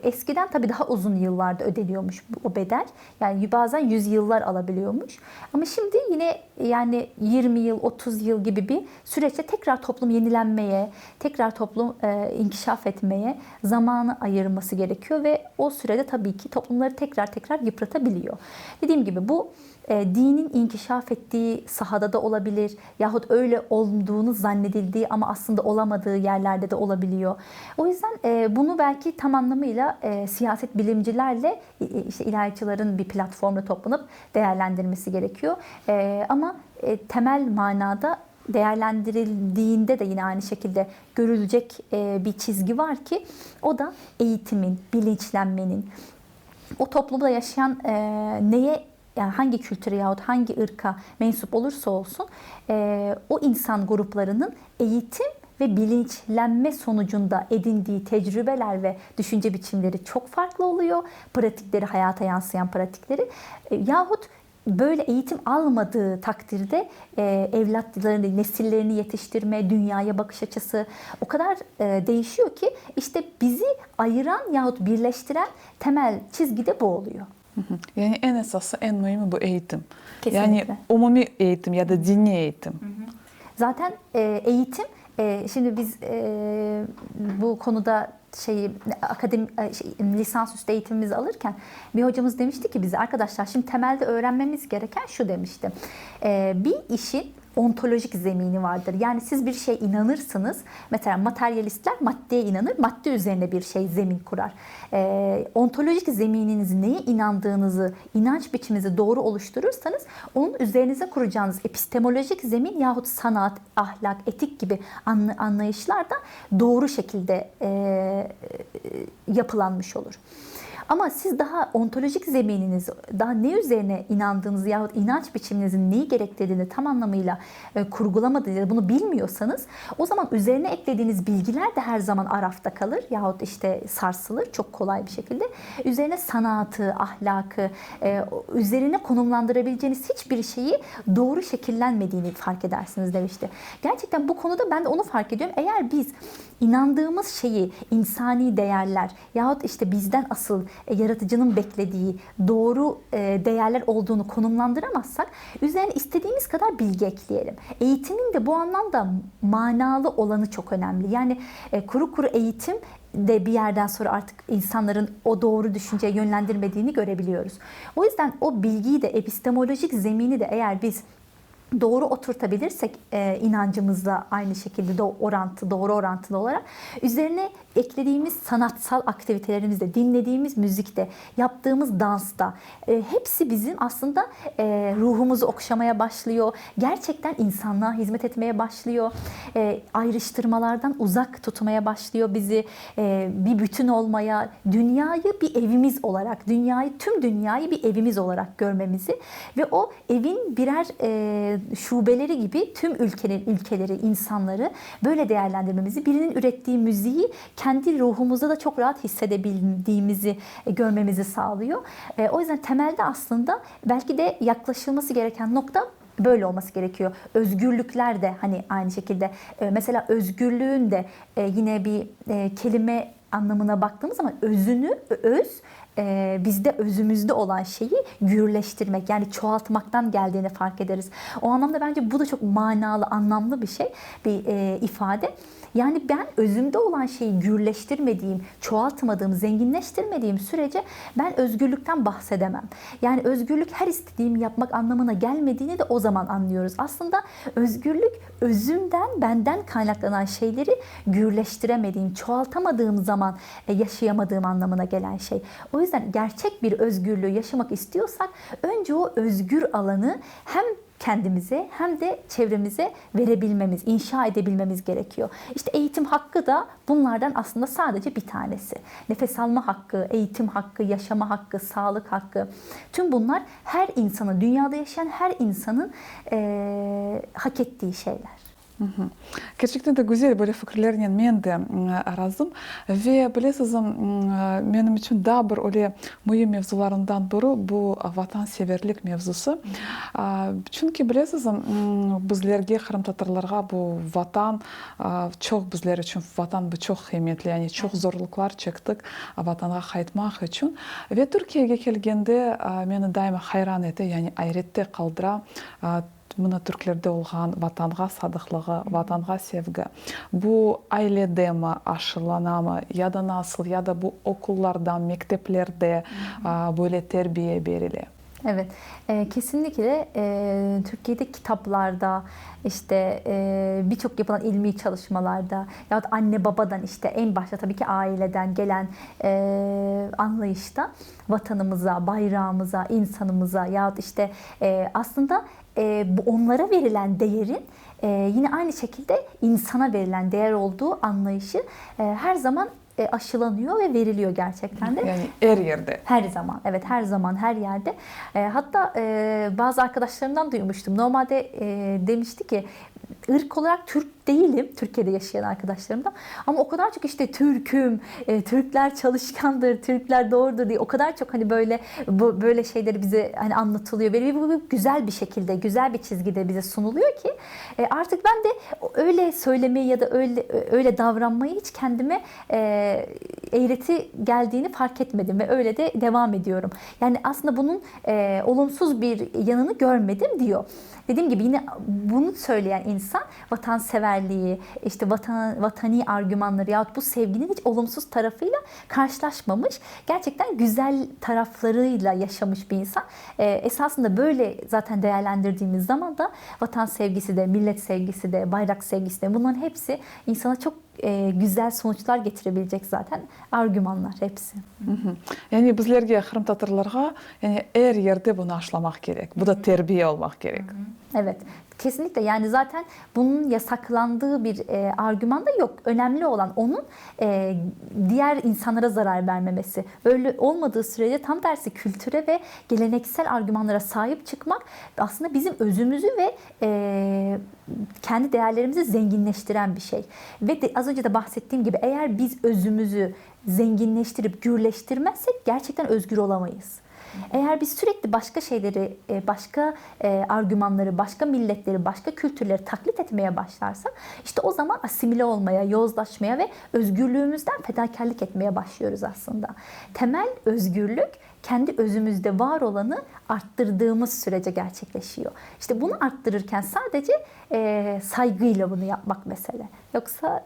eskiden tabii daha uzun yıllarda ödeniyormuş o bedel. Yani bazen yüzyıllar alabiliyormuş. Ama şimdi yine yani 20 yıl, 30 yıl gibi bir süreçte tekrar toplum yenilenmeye, tekrar toplum inkişaf etmeye zamanı ayırması gerekiyor ve o sürede tabii ki toplumları tekrar yıpratabiliyor. Dediğim gibi bu dinin inkişaf ettiği sahada da olabilir yahut öyle olduğunu zannedildiği ama aslında olamadığı yerlerde de olabiliyor. O yüzden bunu belki tam anlamıyla siyaset bilimcilerle işte ilahiyatçıların bir platformda toplanıp değerlendirmesi gerekiyor. Ama temel manada değerlendirildiğinde de yine aynı şekilde görülecek bir çizgi var ki o da eğitimin, bilinçlenmenin, o toplumda yaşayan neye yani hangi kültüre yahut hangi ırka mensup olursa olsun o insan gruplarının eğitim ve bilinçlenme sonucunda edindiği tecrübeler ve düşünce biçimleri çok farklı oluyor. Pratikleri, hayata yansıyan pratikleri. Yahut böyle eğitim almadığı takdirde evlatlarını, nesillerini yetiştirme, dünyaya bakış açısı o kadar değişiyor ki işte bizi ayıran yahut birleştiren temel çizgi de bu oluyor. Yani en esası, en mühimi bu eğitim. Kesinlikle. Yani umumi eğitim ya da dini eğitim. Zaten eğitim, şimdi biz bu konuda lisansüstü eğitimimizi alırken bir hocamız demişti ki bize, arkadaşlar şimdi temelde öğrenmemiz gereken şu demişti. Bir işin ontolojik zemini vardır. Yani siz bir şeye inanırsınız. Mesela materyalistler maddeye inanır. Madde üzerine bir şey zemin kurar. Ontolojik zemininizi, neye inandığınızı, inanç biçiminizi doğru oluşturursanız onun üzerinize kuracağınız epistemolojik zemin yahut sanat, ahlak, etik gibi anlayışlar da doğru şekilde yapılanmış olur. Ama siz daha ontolojik zemininiz, daha ne üzerine inandığınızı yahut inanç biçiminizin neyi gerektirdiğini tam anlamıyla kurgulamadığınızı, bunu bilmiyorsanız o zaman üzerine eklediğiniz bilgiler de her zaman arafta kalır yahut işte sarsılır çok kolay bir şekilde. Üzerine sanatı, ahlakı, üzerine konumlandırabileceğiniz hiçbir şeyi doğru şekillenmediğini fark edersiniz demişti. Gerçekten bu konuda ben de onu fark ediyorum. Eğer biz inandığımız şeyi, insani değerler yahut işte bizden asıl yaratıcının beklediği doğru değerler olduğunu konumlandıramazsak üzerine istediğimiz kadar bilgi ekleyelim. Eğitimin de bu anlamda manalı olanı çok önemli. Yani kuru kuru eğitim de bir yerden sonra artık insanların o doğru düşünceye yönlendirmediğini görebiliyoruz. O yüzden o bilgiyi de epistemolojik zemini de eğer biz doğru oturtabilirsek inancımızla aynı şekilde doğru orantılı olarak üzerine eklediğimiz sanatsal aktivitelerimizde, dinlediğimiz müzikte, yaptığımız dansta hepsi bizim aslında ruhumuzu okşamaya başlıyor. Gerçekten insanlığa hizmet etmeye başlıyor. Ayrıştırmalardan uzak tutmaya başlıyor bizi. Bir bütün olmaya, dünyayı bir evimiz olarak, tüm dünyayı bir evimiz olarak görmemizi ve o evin birer şubeleri gibi tüm ülkeleri, insanları böyle değerlendirmemizi, birinin ürettiği müziği kendi ruhumuzda da çok rahat hissedebildiğimizi görmemizi sağlıyor. O yüzden temelde aslında belki de yaklaşılması gereken nokta böyle olması gerekiyor. Özgürlükler de hani aynı şekilde mesela özgürlüğün de yine bir kelime anlamına baktığımız zaman öz bizde özümüzde olan şeyi gürleştirmek, yani çoğaltmaktan geldiğini fark ederiz. O anlamda bence bu da çok manalı, anlamlı bir şey, bir ifade. Yani ben özümde olan şeyi gürleştirmediğim, çoğaltmadığım, zenginleştirmediğim sürece ben özgürlükten bahsedemem. Yani özgürlük her istediğimi yapmak anlamına gelmediğini de o zaman anlıyoruz. Aslında özgürlük özümden, benden kaynaklanan şeyleri gürleştiremediğim, çoğaltamadığım zaman yaşayamadığım anlamına gelen şey. O yüzden gerçek bir özgürlüğü yaşamak istiyorsak önce o özgür alanı hem kendimize hem de çevremize verebilmemiz, inşa edebilmemiz gerekiyor. İşte eğitim hakkı da bunlardan aslında sadece bir tanesi. Nefes alma hakkı, eğitim hakkı, yaşama hakkı, sağlık hakkı. Tüm bunlar her insanın, dünyada yaşayan her insanın hak ettiği şeyler. Gerçekten de güzel böyle fikirlerden men de razım ve bilesiz benim için daha bir öyle mühim mevzularından biri bu vatanseverlik mevzusu. Çünkü bilesiz bizlerge Kırım Tatarlarga bu vatan çok bizler için vatan bu çok kıymetli, yani çok zorluklar çektik vatana kaytmak için ve Türkiye'ye gelgende beni daima hayran etti, yani hayretте kaldıra. Mına Türklerde olğan vatanğa sadıqlığı, vatanğa sevgi. Bu ailede mi aşılana mı ya da nasıl, ya da bu okullardan, mekteplerde böyle terbiye verili? Evet, kesinlikle Türkiye'de kitaplarda, işte birçok yapılan ilmi çalışmalarda yahut anne babadan, işte en başta tabii ki aileden gelen anlayışta vatanımıza, bayrağımıza, insanımıza yahut işte aslında bu onlara verilen değerin yine aynı şekilde insana verilen değer olduğu anlayışı her zaman aşılanıyor ve veriliyor gerçekten de. Yani her yerde. Her zaman, evet, her zaman, her yerde. Hatta bazı arkadaşlarımdan duymuştum. Normalde demişti ki ırk olarak Türk değilim, Türkiye'de yaşayan arkadaşlarımdan. Ama o kadar çok işte Türk'üm, Türkler çalışkandır, Türkler doğrudur diye o kadar çok hani böyle şeyleri bize hani anlatılıyor. Ve bu güzel bir şekilde, güzel bir çizgide bize sunuluyor ki artık ben de öyle söylemeyi ya da öyle davranmayı hiç kendime eğreti geldiğini fark etmedim ve öyle de devam ediyorum. Yani aslında bunun olumsuz bir yanını görmedim diyor. Dediğim gibi yine bunu söyleyen insan vatanseverliği, işte vatani argümanları yahut bu sevginin hiç olumsuz tarafıyla karşılaşmamış. Gerçekten güzel taraflarıyla yaşamış bir insan. Esasında böyle zaten değerlendirdiğimiz zaman da vatan sevgisi de, millet sevgisi de, bayrak sevgisi de, bunların hepsi insana çok güzel sonuçlar getirebilecek zaten argümanlar hepsi. Yani bizlerge Kırım Tatarlarga yani her yerde bunu aşılamak gerek. Bu da terbiye olmak gerek. Evet. Kesinlikle, yani zaten bunun yasaklandığı bir argüman da yok. Önemli olan onun diğer insanlara zarar vermemesi. Öyle olmadığı sürece tam tersi kültüre ve geleneksel argümanlara sahip çıkmak aslında bizim özümüzü ve kendi değerlerimizi zenginleştiren bir şey. Ve az önce de bahsettiğim gibi eğer biz özümüzü zenginleştirip gürleştirmezsek gerçekten özgür olamayız. Eğer biz sürekli başka şeyleri, başka argümanları, başka milletleri, başka kültürleri taklit etmeye başlarsak işte o zaman asimile olmaya, yozlaşmaya ve özgürlüğümüzden fedakarlık etmeye başlıyoruz aslında. Temel özgürlük kendi özümüzde var olanı arttırdığımız sürece gerçekleşiyor. İşte bunu arttırırken sadece saygıyla bunu yapmak mesele. Yoksa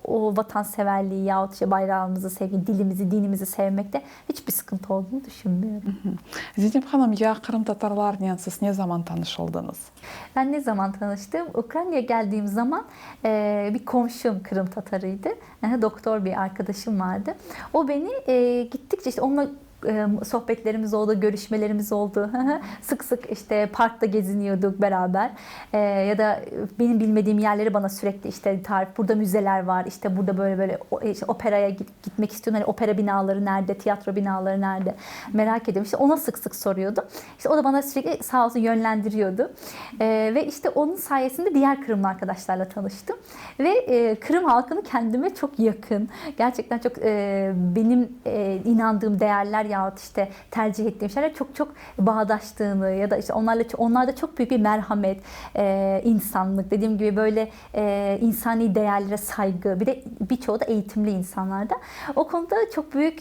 o vatanseverliği yahut işte bayrağımızı sevgi, dilimizi, dinimizi sevmekte hiçbir sıkıntı olduğunu düşünmüyorum. Zeynep Hanım, ya Kırım Tatarlarla siz ne zaman tanışıldınız? Ben ne zaman tanıştım? Ukrayna'ya geldiğim zaman bir komşum Kırım Tatarıydı. Doktor bir arkadaşım vardı. O beni gittikçe işte onunla sohbetlerimiz oldu, görüşmelerimiz oldu. Sık sık işte parkta geziniyorduk beraber. Ya da benim bilmediğim yerleri bana sürekli işte tarif, burada müzeler var, işte burada böyle işte operaya gitmek istiyorum. Hani opera binaları nerede, tiyatro binaları nerede merak ediyorum. İşte ona sık sık soruyordum. İşte o da bana sürekli sağ olsun yönlendiriyordu. Ve işte onun sayesinde diğer Kırımlı arkadaşlarla tanıştım. Ve Kırım halkını kendime çok yakın, gerçekten çok benim inandığım değerler yahut işte tercih ettiğim şeyler çok çok bağdaştığını ya da işte onlarda çok büyük bir merhamet, insanlık, dediğim gibi böyle insani değerlere saygı, bir de birçoğu da eğitimli insanlarda. O konuda çok büyük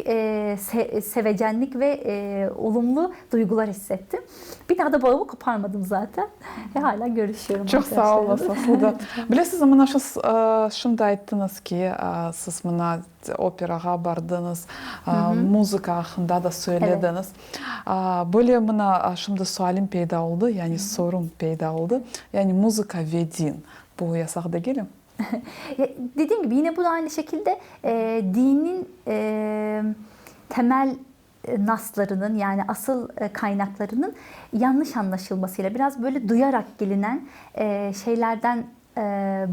sevecenlik ve olumlu duygular hissettim. Bir daha da bağımı koparmadım zaten. Ve hala görüşüyorum. Çok sağ olun aslında. Bilesiz, mana şunda ayttınız ki siz mana operaga bardınız, muzika hakkında da söylediniz. Böyle mana şimdi sualim peyda oldu, yani sorum peyda oldu. Yani muzika ve din, bu yasak değil mi? Dediğim gibi yine bu da aynı şekilde dinin temel naslarının, yani asıl kaynaklarının yanlış anlaşılmasıyla biraz böyle duyarak gelinen şeylerden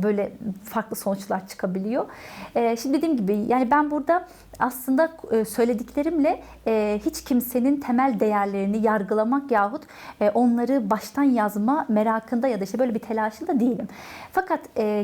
böyle farklı sonuçlar çıkabiliyor. Şimdi dediğim gibi yani ben burada aslında söylediklerimle hiç kimsenin temel değerlerini yargılamak yahut onları baştan yazma merakında ya da işte böyle bir telaşında değilim. Fakat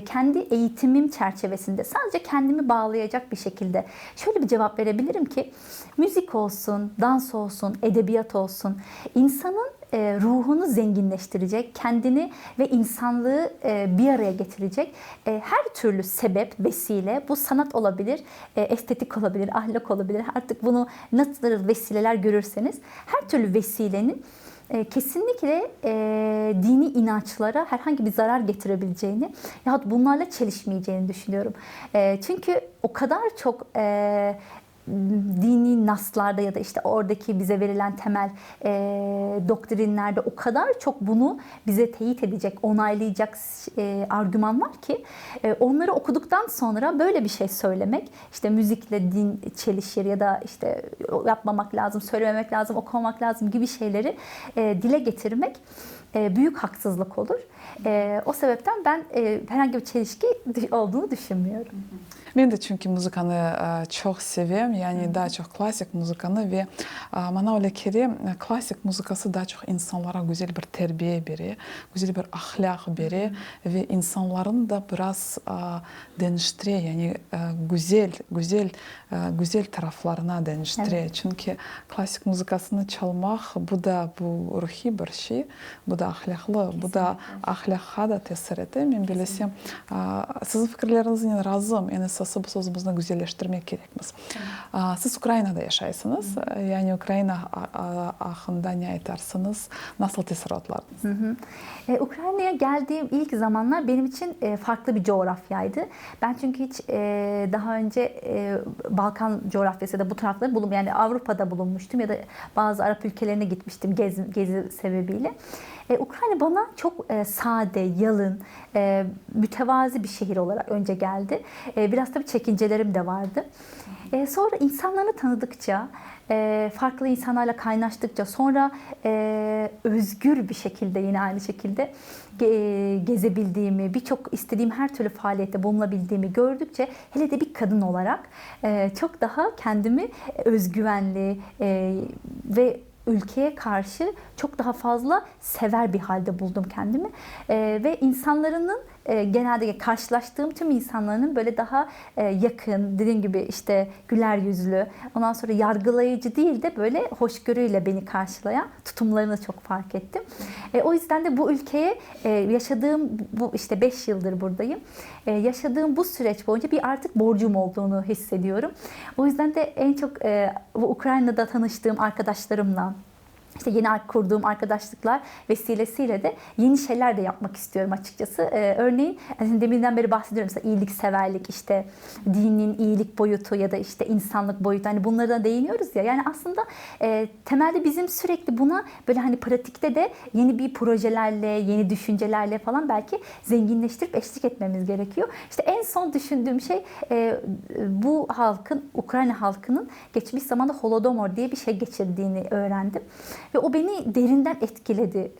kendi eğitimim çerçevesinde sadece kendimi bağlayacak bir şekilde şöyle bir cevap verebilirim ki müzik olsun, dans olsun, edebiyat olsun insanın ruhunu zenginleştirecek, kendini ve insanlığı bir araya getirecek her türlü sebep, vesile, bu sanat olabilir, estetik olabilir, ahlak olabilir. Artık bunu nasıl vesileler görürseniz her türlü vesilenin kesinlikle dini inançlara herhangi bir zarar getirebileceğini yahut bunlarla çelişmeyeceğini düşünüyorum. Çünkü o kadar çok dini naslarda ya da işte oradaki bize verilen temel doktrinlerde o kadar çok bunu bize teyit edecek, onaylayacak argüman var ki onları okuduktan sonra böyle bir şey söylemek, işte müzikle din çelişir ya da işte yapmamak lazım, söylememek lazım, okumamak lazım gibi şeyleri dile getirmek büyük haksızlık olur. O sebepten ben herhangi bir çelişki olduğunu düşünmüyorum. Ben de çünkü müzikanı çok seviyorum. Yani daha çok klasik müzikanı ve bana öyle ki klasik müzikası daha çok insanlara güzel bir terbiye veriyor, güzel bir ahlak veriyor ve insanların da biraz dönüştürüyor. Yani güzel taraflarına dönüştürüyor. Evet. Çünkü klasik müzikasını çalmak bu ruhi bir şey, bu da ahlaklı, kesinlikle. Bu da ahlaka da tesir ediyor. Ben bilesem sizin fikirlerinizle razıyım. Yani bu sözümüzü güzelleştirmek gerekmez. Siz Ukrayna'da yaşaysınız. Yani Ukrayna hakkında ne aytarsınız? Nasıl teşebbüsleriniz? Ukrayna'ya geldiğim ilk zamanlar benim için farklı bir coğrafyaydı. Ben çünkü hiç daha önce Balkan coğrafyası da bu tarafları yani Avrupa'da bulunmuştum ya da bazı Arap ülkelerine gitmiştim gezi sebebiyle. Ukrayna bana çok sade, yalın, mütevazi bir şehir olarak önce geldi. Biraz tabii çekincelerim de vardı. Sonra insanlarını tanıdıkça, farklı insanlarla kaynaştıkça, sonra özgür bir şekilde yine aynı şekilde gezebildiğimi, birçok istediğim her türlü faaliyette bulunabildiğimi gördükçe, hele de bir kadın olarak çok daha kendimi özgüvenli ve ülkeye karşı çok daha fazla sever bir halde buldum kendimi. Ve insanların genelde karşılaştığım tüm insanların böyle daha yakın, dediğim gibi işte güler yüzlü, ondan sonra yargılayıcı değil de böyle hoşgörüyle beni karşılayan tutumlarını çok fark ettim. O yüzden de bu ülkeye yaşadığım bu işte 5 yıldır buradayım. Yaşadığım bu süreç boyunca bir artık borcum olduğunu hissediyorum. O yüzden de en çok bu Ukrayna'da tanıştığım arkadaşlarımla, İşte yeni kurduğum arkadaşlıklar vesilesiyle de yeni şeyler de yapmak istiyorum açıkçası. Örneğin yani deminden beri bahsediyorum, mesela iyilikseverlik, işte dinin iyilik boyutu ya da işte insanlık boyutu, hani bunlara da değiniyoruz ya. Yani aslında temelde bizim sürekli buna böyle hani pratikte de yeni bir projelerle, yeni düşüncelerle falan belki zenginleştirip eşlik etmemiz gerekiyor. İşte en son düşündüğüm şey bu halkın, Ukrayna halkının geçmiş zamanda Holodomor diye bir şey geçirdiğini öğrendim. Ve o beni derinden etkiledi.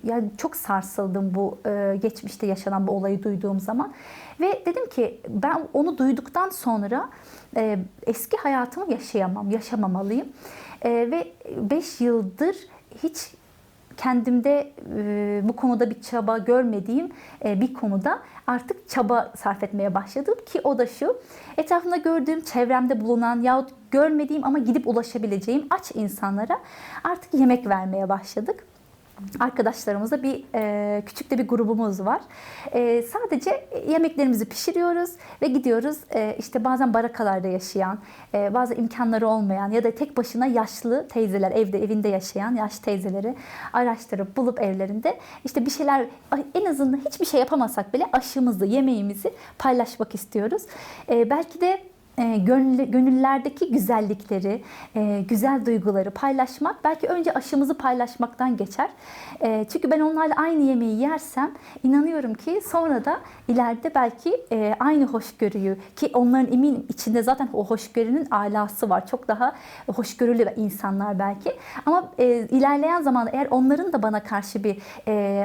Yani çok sarsıldım bu geçmişte yaşanan bu olayı duyduğum zaman. Ve dedim ki ben onu duyduktan sonra eski hayatımı yaşamamalıyım. Ve 5 yıldır hiç kendimde bu konuda bir çaba görmediğim bir konuda artık çaba sarf etmeye başladım ki o da şu: etrafımda gördüğüm, çevremde bulunan yahut görmediğim ama gidip ulaşabileceğim aç insanlara artık yemek vermeye başladık. Arkadaşlarımızla küçük de bir grubumuz var. Sadece yemeklerimizi pişiriyoruz ve gidiyoruz. İşte bazen barakalarda yaşayan, bazı imkanları olmayan ya da tek başına yaşlı teyzeler, evinde yaşayan yaşlı teyzeleri araştırıp bulup evlerinde işte bir şeyler, en azından hiçbir şey yapamasak bile aşımızı, yemeğimizi paylaşmak istiyoruz. Belki de gönüllerdeki güzellikleri, güzel duyguları paylaşmak belki önce aşımızı paylaşmaktan geçer. Çünkü ben onlarla aynı yemeği yersem inanıyorum ki sonra da ileride belki aynı hoşgörüyü, ki onların eminim içinde zaten o hoşgörünün alası var. Çok daha hoşgörülü insanlar belki. Ama ilerleyen zamanda eğer onların da bana karşı bir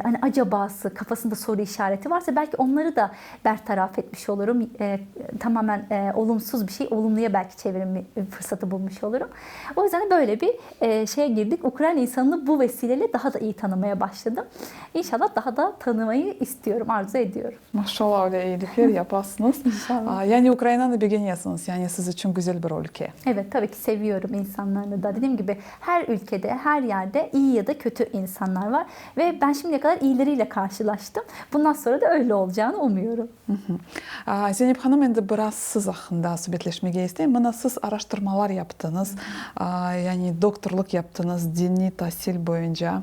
hani acabası, kafasında soru işareti varsa belki onları da bertaraf etmiş olurum. Tamamen olumsuz bir şey olumluya belki çevirme fırsatı bulmuş olurum. O yüzden böyle bir şeye girdik. Ukrayna insanını bu vesileyle daha da iyi tanımaya başladım. İnşallah daha da tanımayı istiyorum, arzu ediyorum. Maşallah öyle iyilikler yapasınız. İnşallah. Yani Ukrayna'nı beğeniyorsunuz. Yani siz için güzel bir ülke. Evet, tabii ki seviyorum insanlarını da. Dediğim gibi her ülkede, her yerde iyi ya da kötü insanlar var. Ve ben şimdiye kadar iyileriyle karşılaştım. Bundan sonra da öyle olacağını umuyorum. Zeynep Hanım, endi biraz siz hakkında söhbetleşmeye isteyim. Bana siz araştırmalar yaptınız. Yani doktorluk yaptınız dini tahsil boyunca.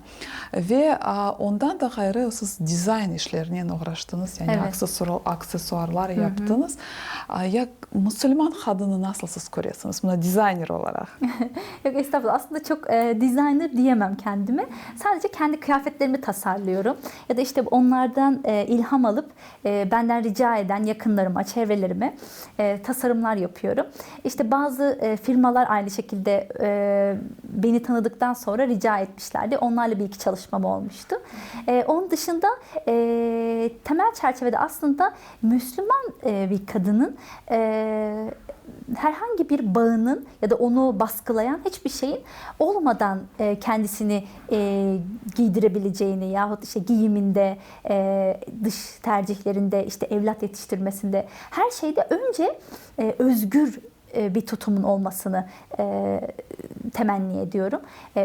Ve ondan da gayrı siz dizayn işlerine uğraştınız. Yani Evet. aksesuarlar yaptınız. Ya Müslüman kadını nasıl siz görüyorsunuz? Buna dizayner olarak. Yok, estağfurullah. Aslında çok designer diyemem kendime. Sadece kendi kıyafetlerimi tasarlıyorum. Ya da işte onlardan ilham alıp benden rica eden yakınlarıma, çevrelerime tasarımlar yapıyorum. İşte bazı firmalar aynı şekilde beni tanıdıktan sonra rica etmişlerdi. Onlarla bir iki çalışmam olmuştu. Onun dışında temel çerçevede aslında Müslüman bir kadının herhangi bir bağının ya da onu baskılayan hiçbir şeyin olmadan kendisini giydirebileceğini yahut işte giyiminde, dış tercihlerinde, işte evlat yetiştirmesinde her şeyde önce özgür bir tutumun olmasını temenni ediyorum.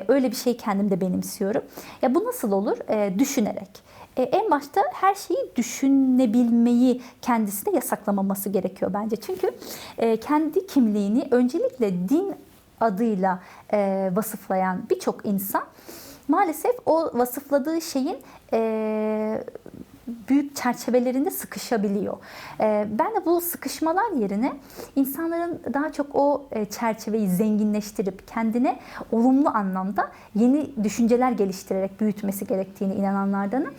Öyle bir şey kendimde benimsiyorum. Ya bu nasıl olur? Düşünerek. En başta her şeyi düşünebilmeyi kendisine yasaklamaması gerekiyor bence. Çünkü kendi kimliğini öncelikle din adıyla vasıflayan birçok insan maalesef o vasıfladığı şeyin büyük çerçevelerinde sıkışabiliyor. Ben de bu sıkışmalar yerine insanların daha çok o çerçeveyi zenginleştirip kendine olumlu anlamda yeni düşünceler geliştirerek büyütmesi gerektiğine inananlardanım.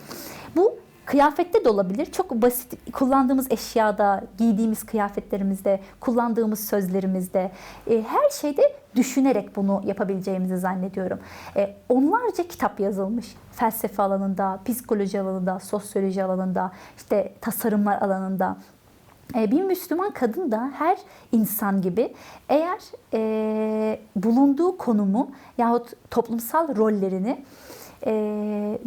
Bu kıyafette de olabilir. Çok basit kullandığımız eşyada, giydiğimiz kıyafetlerimizde, kullandığımız sözlerimizde, her şeyde düşünerek bunu yapabileceğimizi zannediyorum. Onlarca kitap yazılmış. Felsefe alanında, psikoloji alanında, sosyoloji alanında, işte tasarımlar alanında. Bir Müslüman kadın da her insan gibi eğer bulunduğu konumu yahut toplumsal rollerini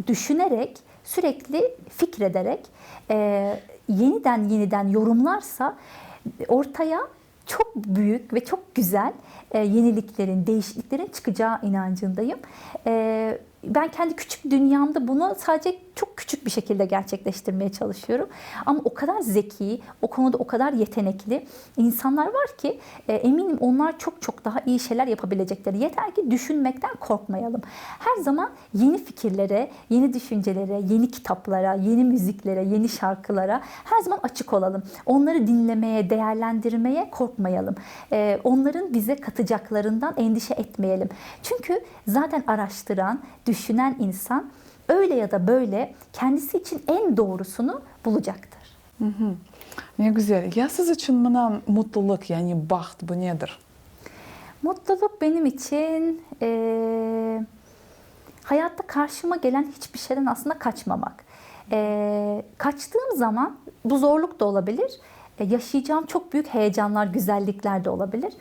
düşünerek, sürekli fikrederek yeniden yorumlarsa ortaya çok büyük ve çok güzel yeniliklerin, değişikliklerin çıkacağı inancındayım. Ben kendi küçük dünyamda bunu sadece çok küçük bir şekilde gerçekleştirmeye çalışıyorum. Ama o kadar zeki, o konuda o kadar yetenekli insanlar var ki eminim onlar çok daha iyi şeyler yapabilecekleri. Yeter ki düşünmekten korkmayalım. Her zaman yeni fikirlere, yeni düşüncelere, yeni kitaplara, yeni müziklere, yeni şarkılara her zaman açık olalım. Onları dinlemeye, değerlendirmeye korkmayalım. Onların bize katacaklarından endişe etmeyelim. Çünkü zaten araştıran, düşünen insan öyle ya da böyle kendisi için en doğrusunu bulacaktır. Ne güzel. Ya siz için buna mutluluk, yani baht bu nedir? Mutluluk benim için hayatta karşıma gelen hiçbir şeyden aslında kaçmamak. Kaçtığım zaman bu zorluk da olabilir. Yaşayacağım çok büyük heyecanlar, güzellikler de olabilir.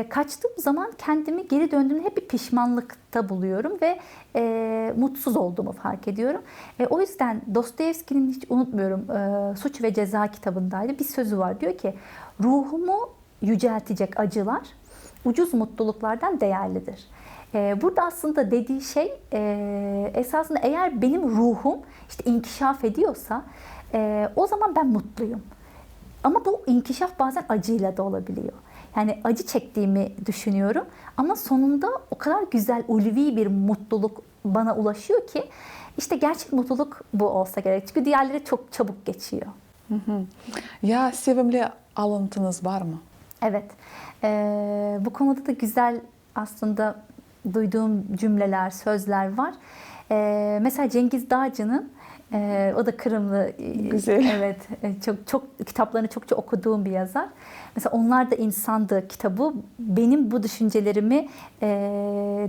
Kaçtığım zaman kendimi geri döndüğümde hep bir pişmanlıkta buluyorum ve mutsuz olduğumu fark ediyorum. O yüzden Dostoyevski'nin hiç unutmuyorum Suç ve Ceza kitabındaydı. Bir sözü var, diyor ki ruhumu yüceltecek acılar ucuz mutluluklardan değerlidir. Burada aslında dediği şey esasında eğer benim ruhum işte inkişaf ediyorsa o zaman ben mutluyum. Ama bu inkişaf bazen acıyla da olabiliyor. Yani acı çektiğimi düşünüyorum ama sonunda o kadar güzel, ulvi bir mutluluk bana ulaşıyor ki işte gerçek mutluluk bu olsa gerek. Çünkü diğerleri çok çabuk geçiyor. Ya sevimli alıntınız var mı? Evet. Bu konuda da güzel aslında duyduğum cümleler, sözler var. Mesela Cengiz Dağcı'nın o da Kırımlı. Güzel. Evet, çok kitaplarını çokça okuduğum bir yazar. Mesela Onlar da İnsandı kitabı benim bu düşüncelerimi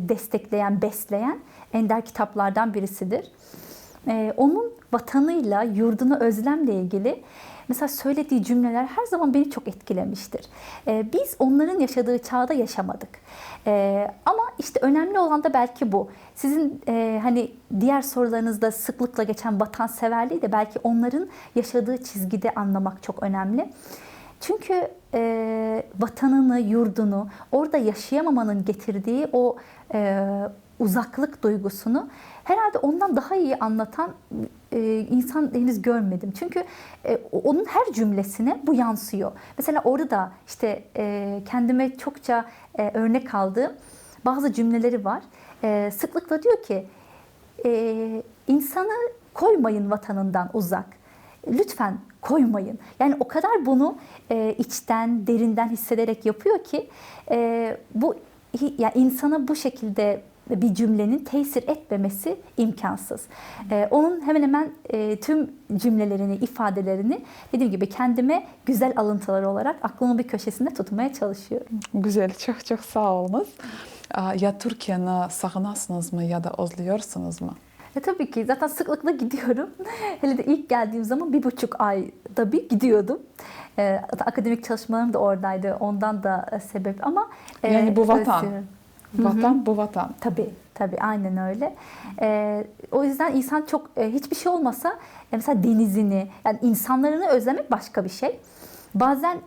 destekleyen, besleyen ender kitaplardan birisidir. Onun vatanıyla, yurdunu özlemle ilgili mesela söylediği cümleler her zaman beni çok etkilemiştir. Biz onların yaşadığı çağda yaşamadık. Ama işte önemli olan da belki bu. Sizin hani diğer sorularınızda sıklıkla geçen vatanseverliği de belki onların yaşadığı çizgide anlamak çok önemli. Çünkü vatanını, yurdunu, orada yaşayamamanın getirdiği o uzaklık duygusunu herhalde ondan daha iyi anlatan insan henüz görmedim. Çünkü onun her cümlesine bu yansıyor. Mesela orada da işte kendime çokça örnek aldığım bazı cümleleri var. Sıklıkla diyor ki insanı koymayın vatanından uzak. Lütfen koymayın. Yani o kadar bunu içten, derinden hissederek yapıyor ki bu yani insana bu şekilde bir cümlenin tesir etmemesi imkansız. Onun hemen hemen tüm cümlelerini, ifadelerini dediğim gibi kendime güzel alıntılar olarak aklımın bir köşesinde tutmaya çalışıyorum. Güzel, çok çok sağ olunuz. Ya Türkiye'ni sağınasınız mı ya da özlüyorsunuz mu? Tabii ki zaten sıklıkla gidiyorum. Hele de ilk geldiğim zaman 1,5 ayda bir gidiyordum. Akademik çalışmalarım da oradaydı. Ondan da sebep ama yani bu vatan. özlüyorum. Vatan bu vatan. Tabii aynen öyle. O yüzden insan çok hiçbir şey olmasa mesela denizini, yani insanlarını özlemek başka bir şey. Bazen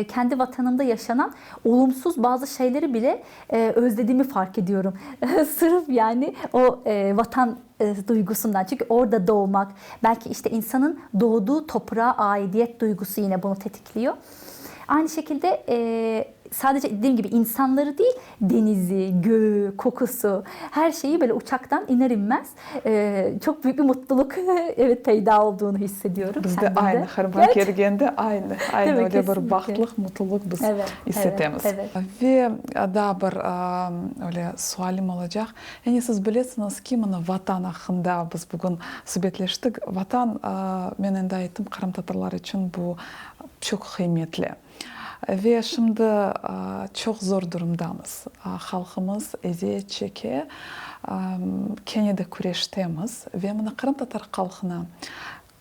kendi vatanımda yaşanan olumsuz bazı şeyleri bile özlediğimi fark ediyorum. Sırf yani o vatan duygusundan. Çünkü orada doğmak, belki işte insanın doğduğu toprağa aidiyet duygusu yine bunu tetikliyor. Aynı şekilde sadece dediğim gibi insanları değil, denizi, göğü, kokusu, her şeyi böyle uçaktan iner inmez çok büyük bir mutluluk evet peyda olduğunu hissediyorum. Biz de kendimde. aynı, Harman Kergen'de aynı öyle bir kesinlikle. bahtlık, mutluluk biz hissedemiz. Evet. Ve daha bir öyle sualim olacak. Yani siz bilirsiniz ki mana vatan hakkında biz bugün söhbetleştik. Vatan, men endi aytdım, Kırım Tatarlar için bu çok kıymetli. Ve şimdi çok zor durumdamız. Halkımız eziyet çekiyor. Kenya'da küreştemiz ve mana Kırım Tatar halkına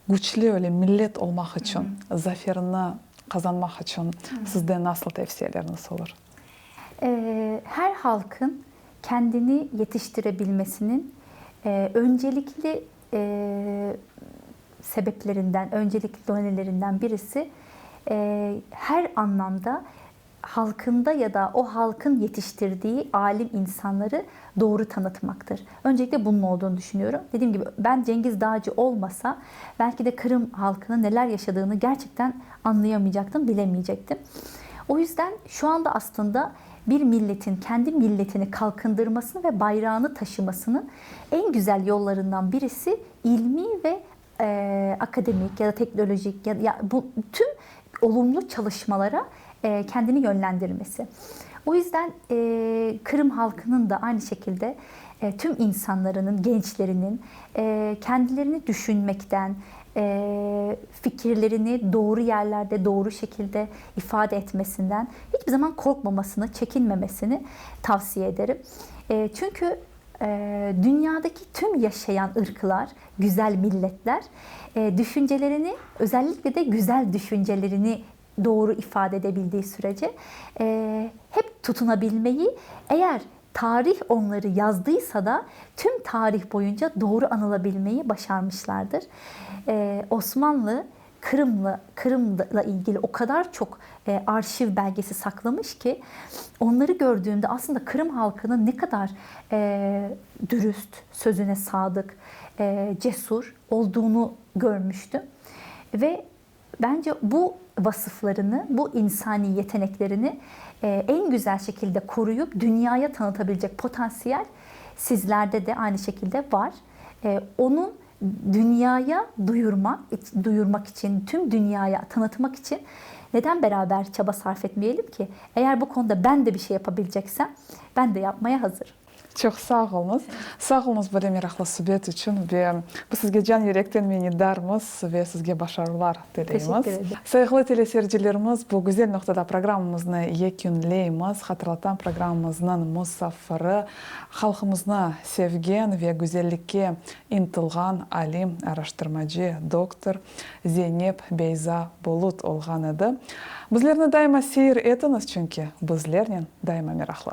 güçlü öyle millet olmak için, zaferini kazanmak için sizde nasıl tavsiyeleriniz olur? Her halkın kendini yetiştirebilmesinin öncelikli sebeplerinden, öncelikli önelerinden birisi her anlamda halkında ya da o halkın yetiştirdiği alim insanları doğru tanıtmaktır. Öncelikle bunun olduğunu düşünüyorum. Dediğim gibi ben Cengiz Dağcı olmasa belki de Kırım halkının neler yaşadığını gerçekten anlayamayacaktım, bilemeyecektim. O yüzden şu anda aslında bir milletin kendi milletini kalkındırmasını ve bayrağını taşımasının en güzel yollarından birisi ilmi ve akademik ya da teknolojik ya bu tüm olumlu çalışmalara kendini yönlendirmesi. O yüzden Kırım halkının da aynı şekilde tüm insanların, gençlerinin kendilerini düşünmekten, fikirlerini doğru yerlerde, doğru şekilde ifade etmesinden hiçbir zaman korkmamasını, çekinmemesini tavsiye ederim. Çünkü dünyadaki tüm yaşayan ırklar, güzel milletler düşüncelerini, özellikle de güzel düşüncelerini doğru ifade edebildiği sürece hep tutunabilmeyi, eğer tarih onları yazdıysa da tüm tarih boyunca doğru anılabilmeyi başarmışlardır. Osmanlı Kırım'la ilgili o kadar çok arşiv belgesi saklamış ki onları gördüğümde aslında Kırım halkının ne kadar dürüst, sözüne sadık, cesur olduğunu görmüştüm. Ve bence bu vasıflarını, bu insani yeteneklerini en güzel şekilde koruyup dünyaya tanıtabilecek potansiyel sizlerde de aynı şekilde var. Onu dünyaya duyurmak için, tüm dünyaya tanıtmak için neden beraber çaba sarf etmeyelim ki? Eğer bu konuda ben de bir şey yapabileceksem ben de yapmaya hazırım. Çok sağ olunuz. Sağ olunuz böyle meraklı söhbet için ve bu sizge can yürekten minnettarmız ve sizge başarılar dileyimiz. Teşekkür ederim. Saygılı teleseyircilerimiz, bu güzel noktada programımızı yekünleyimiz. Hatırlatan programımızın musafiri, halkımızı sevgen ve güzellikке intilgan alim, araştırmacı, doktor Zeynep Beyza Bulut olgan edi. Bizlerni daima seyir etiniz çünkü bizlerden daima meraklı.